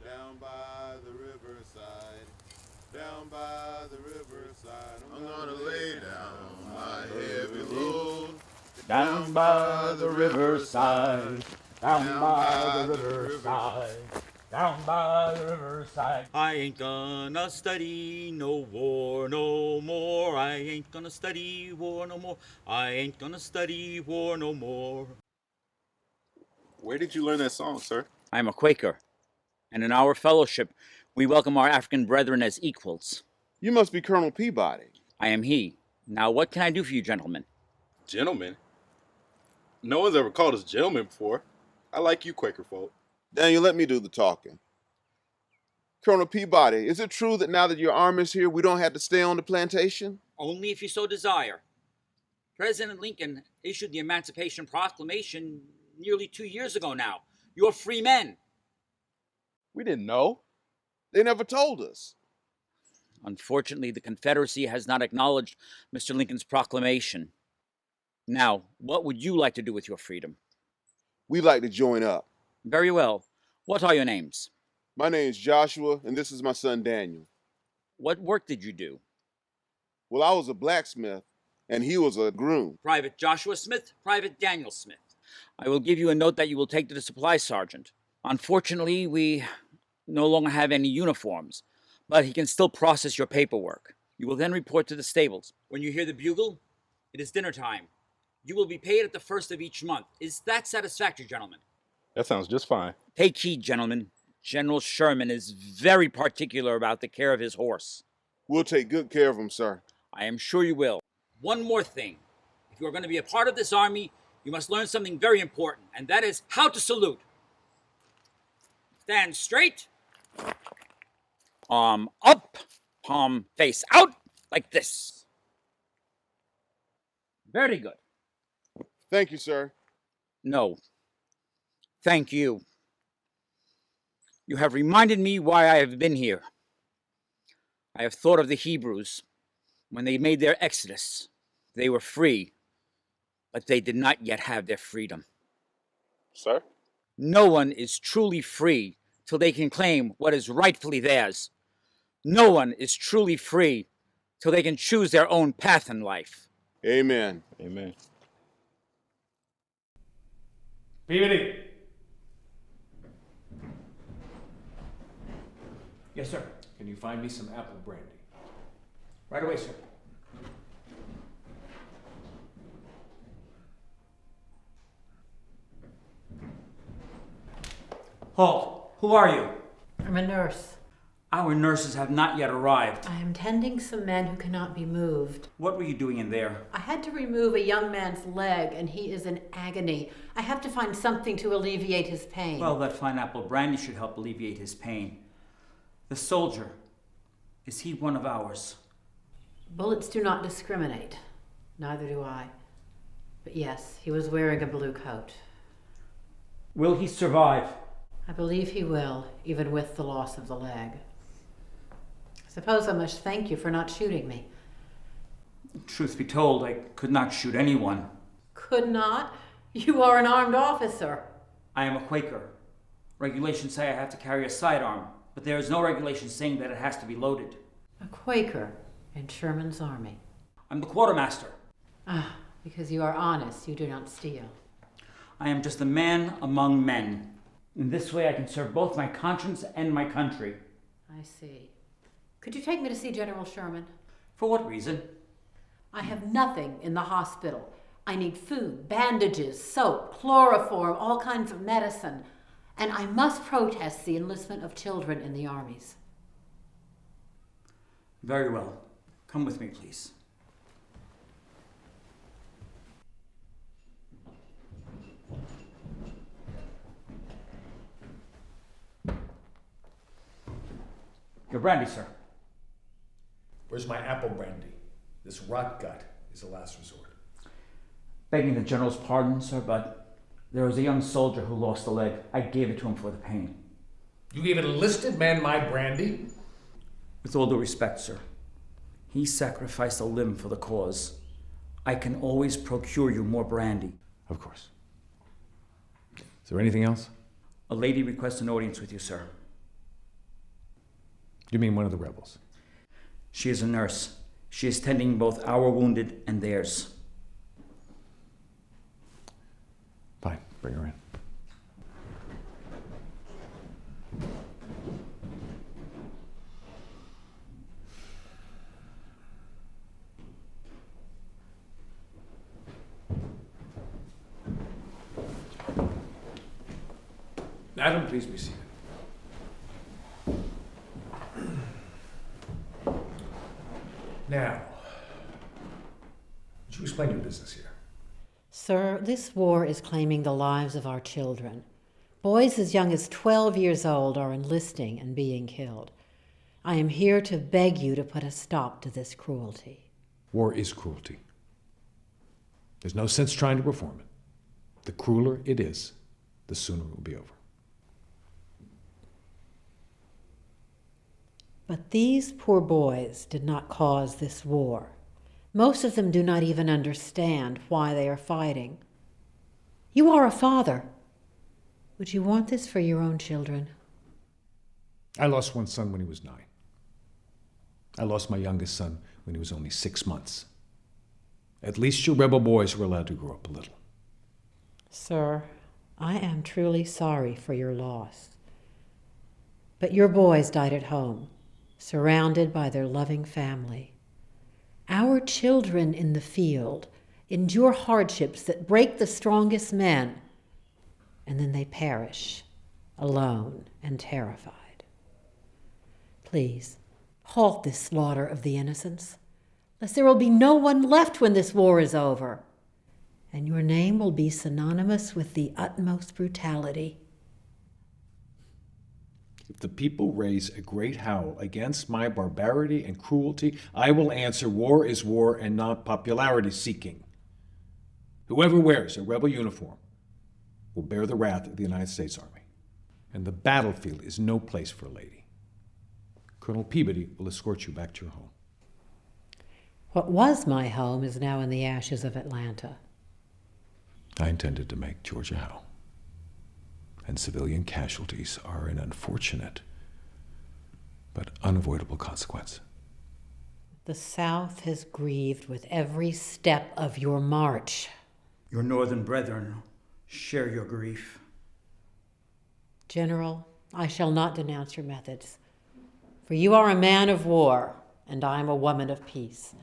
Down by the riverside, down by the riverside, I'm gonna lay down my heavy load. Down by the riverside, down by the riverside, down by the riverside. I ain't gonna study no war no more. I ain't gonna study war no more. I ain't gonna study war no more. Where did you learn that song, sir? I'm a Quaker, and in our fellowship, we welcome our African brethren as equals. You must be Colonel Peabody. I am he. Now, what can I do for you, gentlemen? Gentlemen? No one's ever called us gentlemen before. I like you, Quaker folk. Daniel, let me do the talking. Colonel Peabody, is it true that now that your army's here, we don't have to stay on the plantation? Only if you so desire. President Lincoln issued the Emancipation Proclamation nearly 2 years ago now. You're free men. We didn't know. They never told us. Unfortunately, the Confederacy has not acknowledged Mr. Lincoln's proclamation. Now, what would you like to do with your freedom? We'd like to join up. Very well. What are your names? My name's Joshua, and this is my son Daniel. What work did you do? Well, I was a blacksmith, and he was a groom. Private Joshua Smith, Private Daniel Smith. I will give you a note that you will take to the supply sergeant. Unfortunately, we no longer have any uniforms, but he can still process your paperwork. You will then report to the stables. When you hear the bugle, it is dinner time. You will be paid at the first of each month. Is that satisfactory, gentlemen? That sounds just fine. Take heed, gentlemen. General Sherman is very particular about the care of his horse. We'll take good care of him, sir. I am sure you will. One more thing. If you are going to be a part of this army, you must learn something very important, and that is how to salute. Stand straight. Arm up. Palm face out, like this. Very good. Thank you, sir. No. Thank you. You have reminded me why I have been here. I have thought of the Hebrews when they made their exodus. They were free, but they did not yet have their freedom. Sir? No one is truly free till they can claim what is rightfully theirs. No one is truly free till they can choose their own path in life. Amen. Amen. Peabody. Yes, sir. Can you find me some apple brandy? Right away, sir. Halt! Who are you? I'm a nurse. Our nurses have not yet arrived. I am tending some men who cannot be moved. What were you doing in there? I had to remove a young man's leg, and he is in agony. I have to find something to alleviate his pain. Well, that fine apple brandy should help alleviate his pain. The soldier, is he one of ours? Bullets do not discriminate. Neither do I. But yes, he was wearing a blue coat. Will he survive? I believe he will, even with the loss of the leg. I suppose I must thank you for not shooting me. Truth be told, I could not shoot anyone. Could not? You are an armed officer. I am a Quaker. Regulations say I have to carry a sidearm, but there is no regulation saying that it has to be loaded. A Quaker in Sherman's army. I'm the quartermaster. Ah, because you are honest, you do not steal. I am just a man among men. In this way I can serve both my conscience and my country. I see. Could you take me to see General Sherman? For what reason? I have nothing in the hospital. I need food, bandages, soap, chloroform, all kinds of medicine. And I must protest the enlistment of children in the armies. Very well. Come with me, please. Your brandy, sir. Where's my apple brandy? This rot gut is a last resort. Begging the general's pardon, sir, but there was a young soldier who lost a leg. I gave it to him for the pain. You gave an enlisted man my brandy? With all due respect, sir, he sacrificed a limb for the cause. I can always procure you more brandy. Of course. Is there anything else? A lady requests an audience with you, sir. You mean one of the rebels? She is a nurse. She is tending both our wounded and theirs. Fine, bring her in. Madam, please be seated. Now, would you explain your business here? Sir, this war is claiming the lives of our children. Boys as young as 12 years old are enlisting and being killed. I am here to beg you to put a stop to this cruelty. War is cruelty. There's no sense trying to reform it. The crueler it is, the sooner it will be over. But these poor boys did not cause this war. Most of them do not even understand why they are fighting. You are a father. Would you want this for your own children? I lost one son when he was 9. I lost my youngest son when he was only 6 months. At least your rebel boys were allowed to grow up a little. Sir, I am truly sorry for your loss. But your boys died at home, surrounded by their loving family. Our children in the field endure hardships that break the strongest men, and then they perish, alone and terrified. Please, halt this slaughter of the innocents, lest there will be no one left when this war is over, and your name will be synonymous with the utmost brutality. If the people raise a great howl against my barbarity and cruelty, I will answer war is war and not popularity seeking. Whoever wears a rebel uniform will bear the wrath of the United States Army. And the battlefield is no place for a lady. Colonel Peabody will escort you back to your home. What was my home is now in the ashes of Atlanta. I intended to make Georgia howl. And civilian casualties are an unfortunate but unavoidable consequence. The South has grieved with every step of your march. Your northern brethren share your grief. General, I shall not denounce your methods, for you are a man of war, and I am a woman of peace.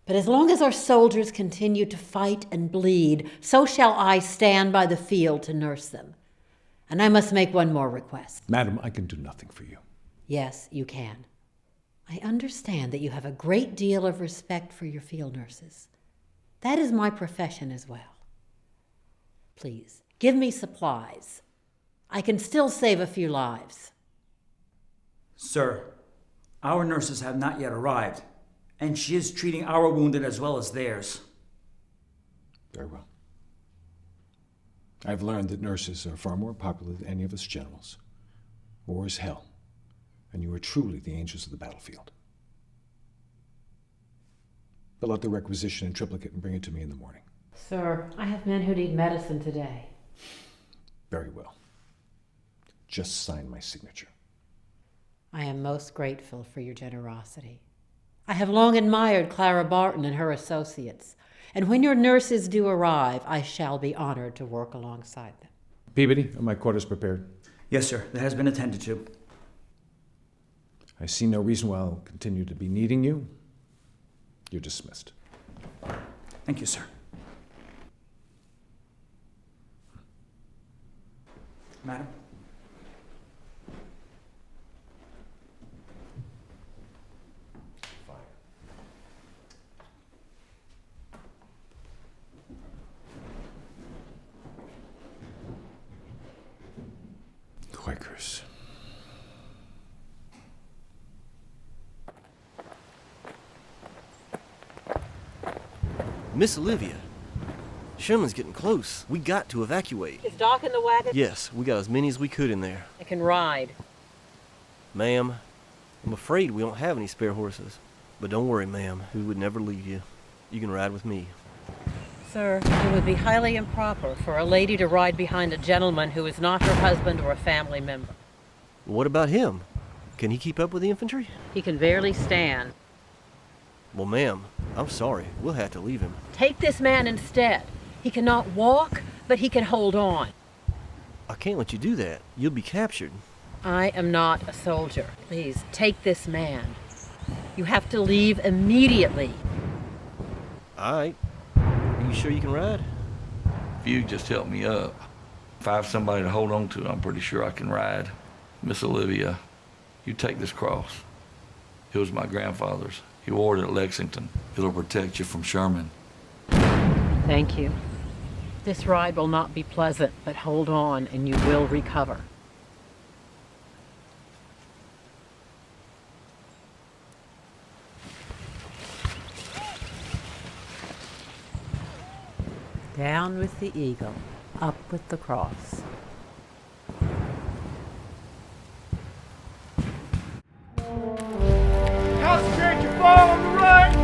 But as long as our soldiers continue to fight and bleed, so shall I stand by the field to nurse them. And I must make one more request. Madam, I can do nothing for you. Yes, you can. I understand that you have a great deal of respect for your field nurses. That is my profession as well. Please, give me supplies. I can still save a few lives. Sir, our nurses have not yet arrived, and she is treating our wounded as well as theirs. Very well. I've learned that nurses are far more popular than any of us generals. War is hell, and you are truly the angels of the battlefield. Fill out the requisition in triplicate and bring it to me in the morning. Sir, I have men who need medicine today. Very well. Just sign my signature. I am most grateful for your generosity. I have long admired Clara Barton and her associates, and when your nurses do arrive, I shall be honored to work alongside them. Peabody, are my quarters prepared? Yes, sir. That has been attended to. I see no reason why I'll continue to be needing you. You're dismissed. Thank you, sir. Madam? Quakers. Miss Olivia, Sherman's getting close. We got to evacuate. Is Doc in the wagon? Yes, we got as many as we could in there. I can ride. Ma'am, I'm afraid we don't have any spare horses. But don't worry, ma'am. We would never leave you. You can ride with me. Sir, it would be highly improper for a lady to ride behind a gentleman who is not her husband or a family member. What about him? Can he keep up with the infantry? He can barely stand. Well, ma'am, I'm sorry. We'll have to leave him. Take this man instead. He cannot walk, but he can hold on. I can't let you do that. You'll be captured. I am not a soldier. Please, take this man. You have to leave immediately. All right. Are you sure you can ride? If you just help me up, if I have somebody to hold on to, I'm pretty sure I can ride. Miss Olivia, you take this cross. It was my grandfather's. He wore it at Lexington. It'll protect you from Sherman. Thank you. This ride will not be pleasant, but hold on and you will recover. Down with the eagle, up with the cross. Concentrate your fall on the right!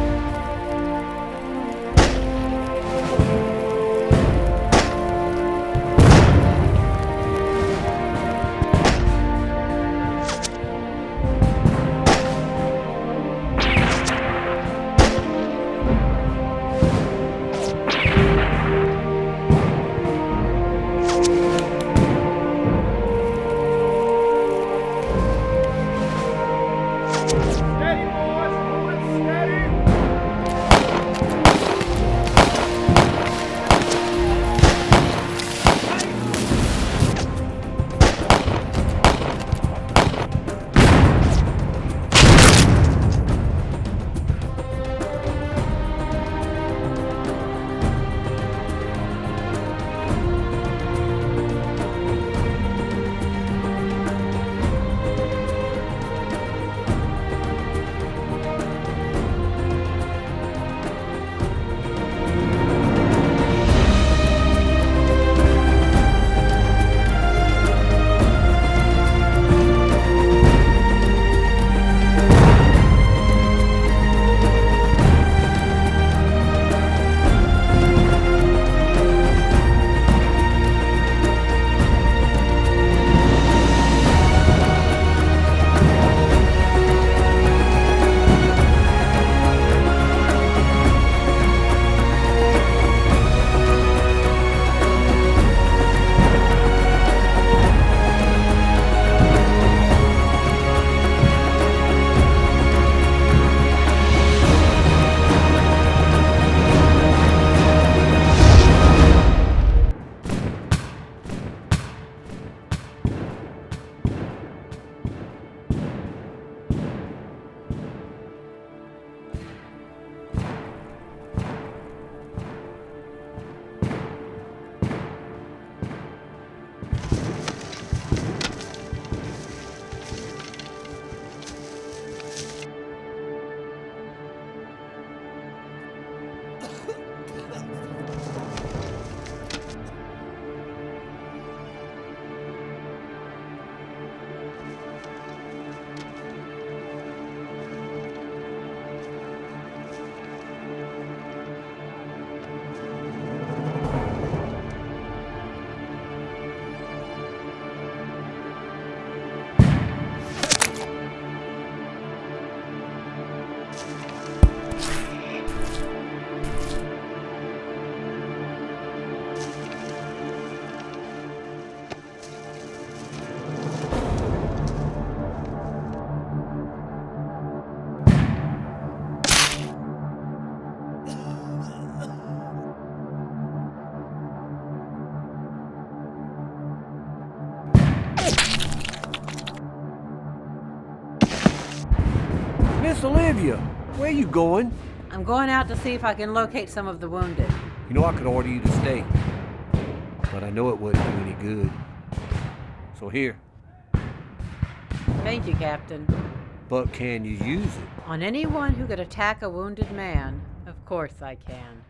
Steady, boys! Moving steady! Miss Olivia, where you going? I'm going out to see if I can locate some of the wounded. You know I could order you to stay, but I know it wouldn't do any good. So here. Thank you, Captain. But can you use it? On anyone who could attack a wounded man, of course I can.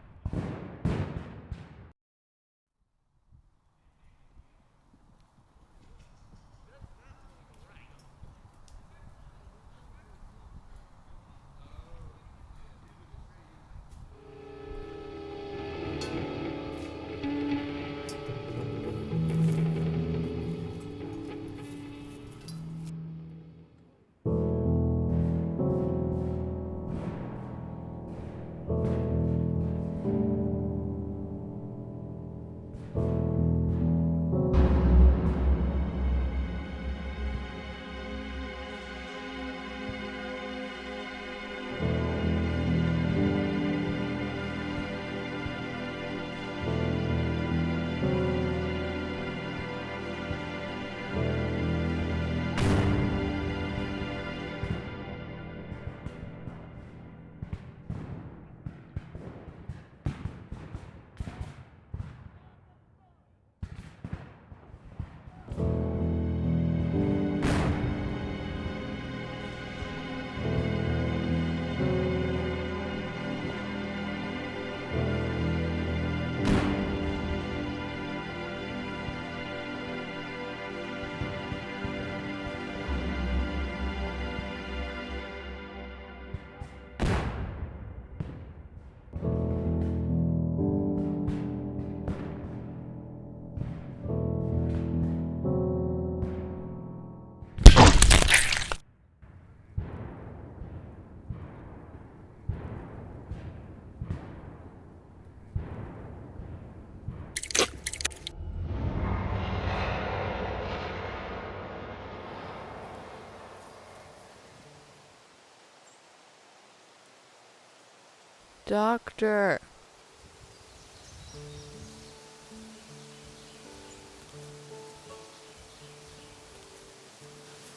Doctor.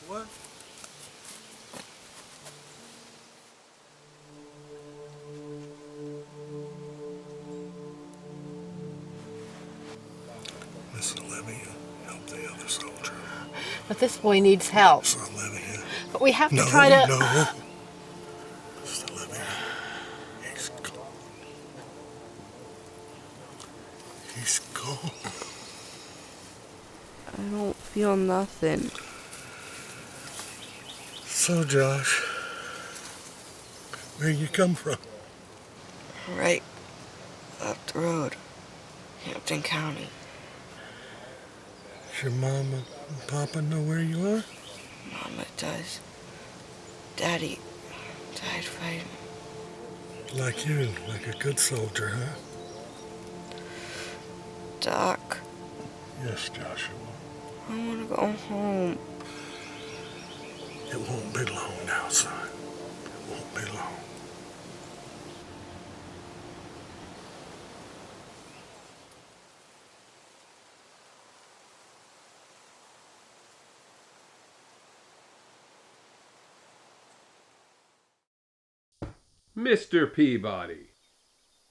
What? Miss Olivia, help the other soldier. But this boy needs help. Miss Olivia. But we have to No, try to... no. Miss Olivia, he's gone. He's gone. I don't feel nothing. So, Josh, where you come from? Right up the road. Hampton County. Does your mama and papa know where you are? Mama does. Daddy died fighting. Like you, like a good soldier, huh? Doc, Yes, Joshua. I want to go home. It won't be long now, son. It won't be long. Mr. Peabody,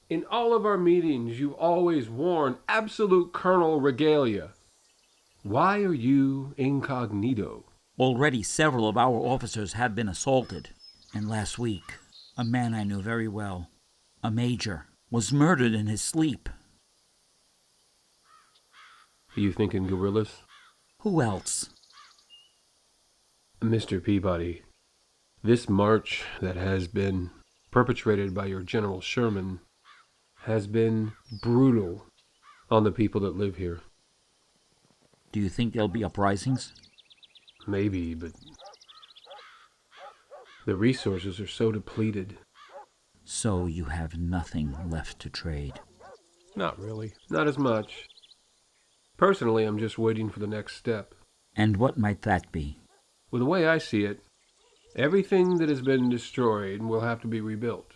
in all of our meetings, you always worn absolute colonel regalia. Why are you incognito? Already several of our officers have been assaulted. And last week, a man I knew very well, a major, was murdered in his sleep. Are you thinking guerrillas? Who else? Mr. Peabody, this march that has been perpetrated by your General Sherman has been brutal on the people that live here. Do you think there'll be uprisings? Maybe, but the resources are so depleted. So you have nothing left to trade? Not really. Not as much. Personally, I'm just waiting for the next step. And what might that be? Well, the way I see it, everything that has been destroyed will have to be rebuilt.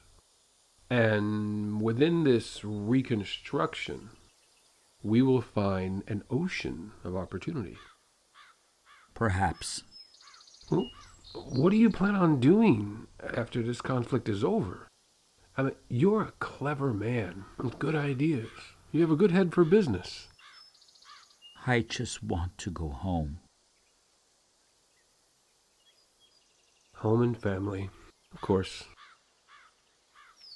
And within this reconstruction, we will find an ocean of opportunity. Perhaps. Well, what do you plan on doing after this conflict is over? I mean, you're a clever man with good ideas. You have a good head for business. I just want to go home. Home and family, of course.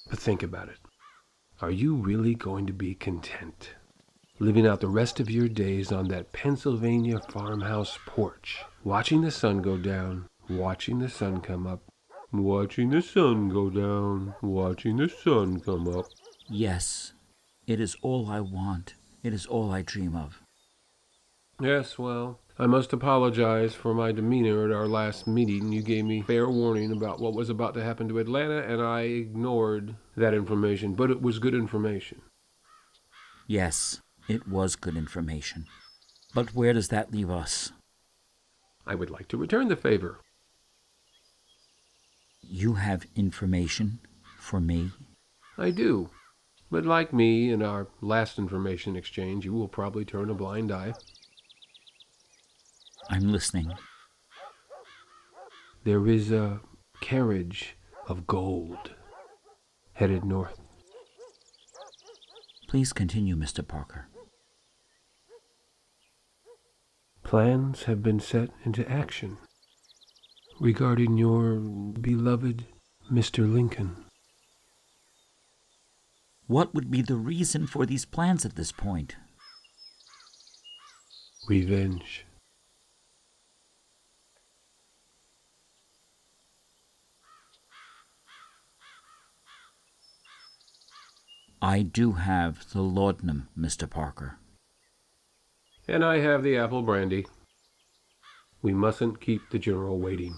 But think about it. Are you really going to be content living out the rest of your days on that Pennsylvania farmhouse porch, watching the sun go down, watching the sun come up, watching the sun go down, watching the sun come up? Yes, it is all I want. It is all I dream of. Yes, well, I must apologize for my demeanor at our last meeting. You gave me fair warning about what was about to happen to Atlanta, and I ignored that information, but it was good information. Yes, it was good information. But where does that leave us? I would like to return the favor. You have information for me? I do. But like me in our last information exchange, you will probably turn a blind eye. I'm listening. There is a carriage of gold headed north. Please continue, Mr. Parker. Plans have been set into action regarding your beloved Mr. Lincoln. What would be the reason for these plans at this point? Revenge. I do have the laudanum, Mr. Parker. And I have the apple brandy. We mustn't keep the general waiting.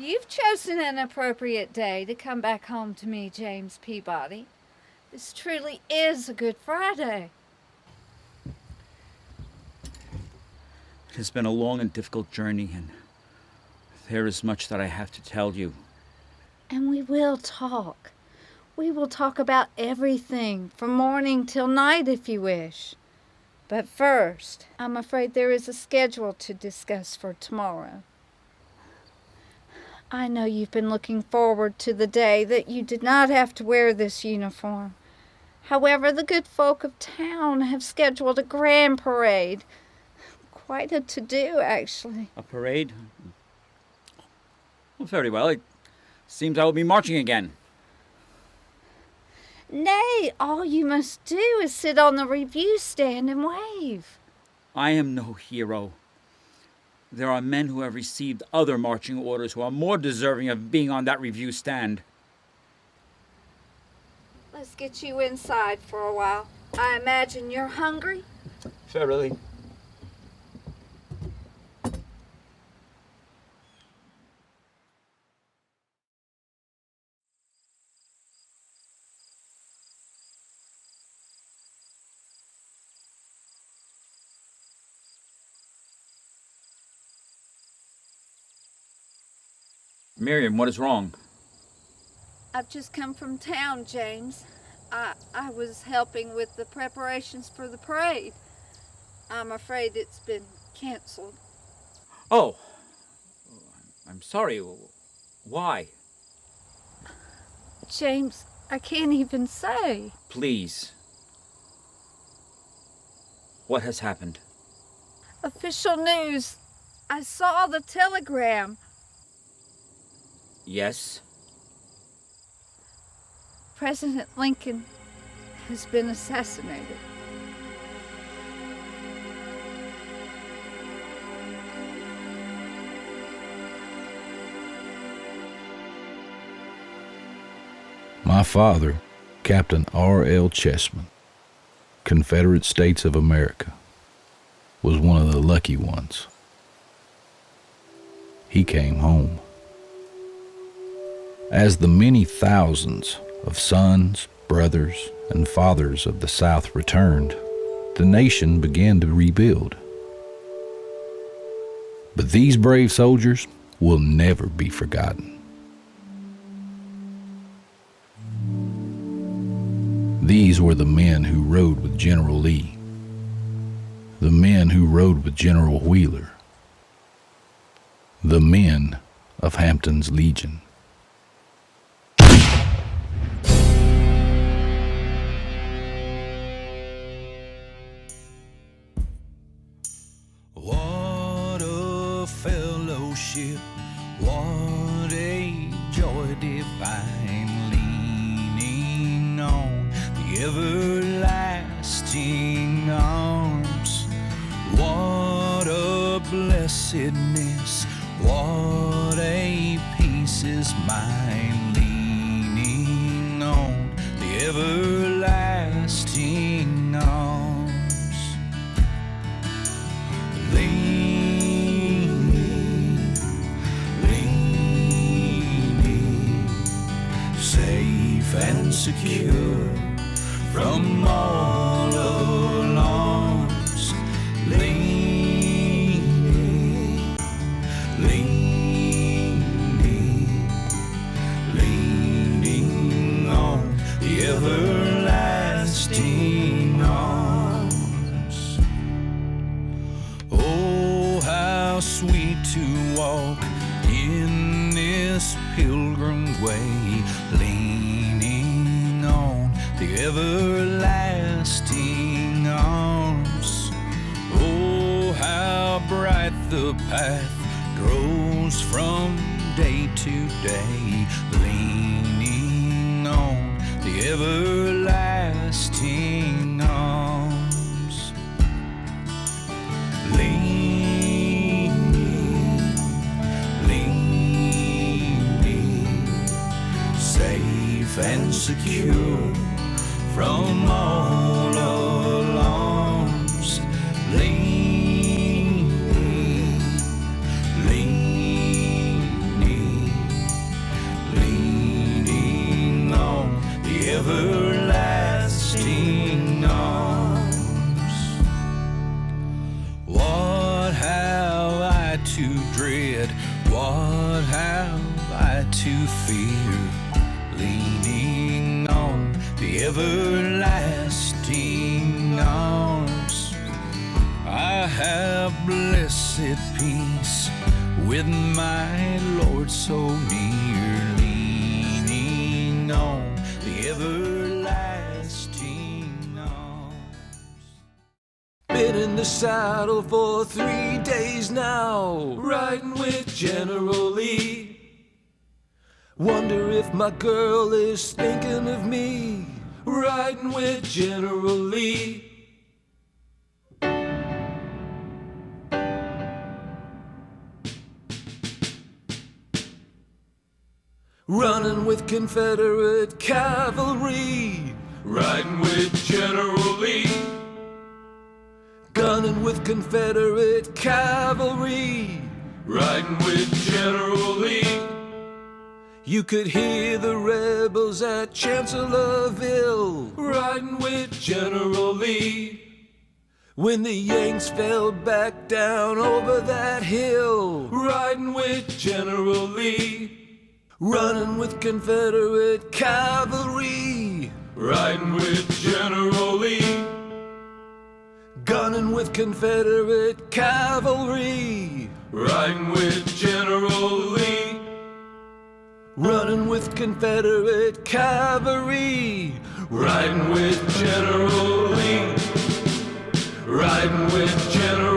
You've chosen an appropriate day to come back home to me, James Peabody. This truly is a Good Friday. It has been a long and difficult journey, and there is much that I have to tell you. And we will talk. We will talk about everything, from morning till night if you wish. But first, I'm afraid there is a schedule to discuss for tomorrow. I know you've been looking forward to the day that you did not have to wear this uniform. However, the good folk of town have scheduled a grand parade. Quite a to-do, actually. A parade? Well, very well. It seems I will be marching again. Nay, all you must do is sit on the review stand and wave. I am no hero. There are men who have received other marching orders who are more deserving of being on that review stand. Let's get you inside for a while. I imagine you're hungry? Verily. Miriam, what is wrong? I've just come from town, James. I was helping with the preparations for the parade. I'm afraid it's been canceled. Oh, I'm sorry. Why? James, I can't even say. Please. What has happened? Official news. I saw the telegram. Yes? President Lincoln has been assassinated. My father, Captain R.L. Chessman, Confederate States of America, was one of the lucky ones. He came home. As the many thousands of sons, brothers, and fathers of the South returned, the nation began to rebuild. But these brave soldiers will never be forgotten. These were the men who rode with General Lee, the men who rode with General Wheeler, the men of Hampton's Legion. What a fellowship, what a joy divine, leaning on the everlasting arms. What a blessedness, what a peace is mine, leaning on the everlasting arms. Safe and secure from all alarms, leaning, leaning on the everlasting arms. Oh, how sweet to walk in this pilgrim way, leaning on the everlasting arms. Oh, how bright the path grows from day to day, leaning on the everlasting arms. Safe and secure from all alarms, leaning dread. What have I to fear? Leaning on the everlasting arms, I have blessed peace with my Lord so near. Leaning on the everlasting arms. Been in the saddle for 3 days now, riding with General Lee. Wonder if my girl is thinking of me, riding with General Lee. Running with Confederate cavalry, riding with General Lee. Gunning with Confederate cavalry, riding with General Lee. You could hear the rebels at Chancellorsville, riding with General Lee. When the Yanks fell back down over that hill, riding with General Lee. Running with Confederate cavalry, riding with General Lee. Gunning with Confederate cavalry, riding with General Lee. Running with Confederate cavalry, riding with General Lee. Riding with General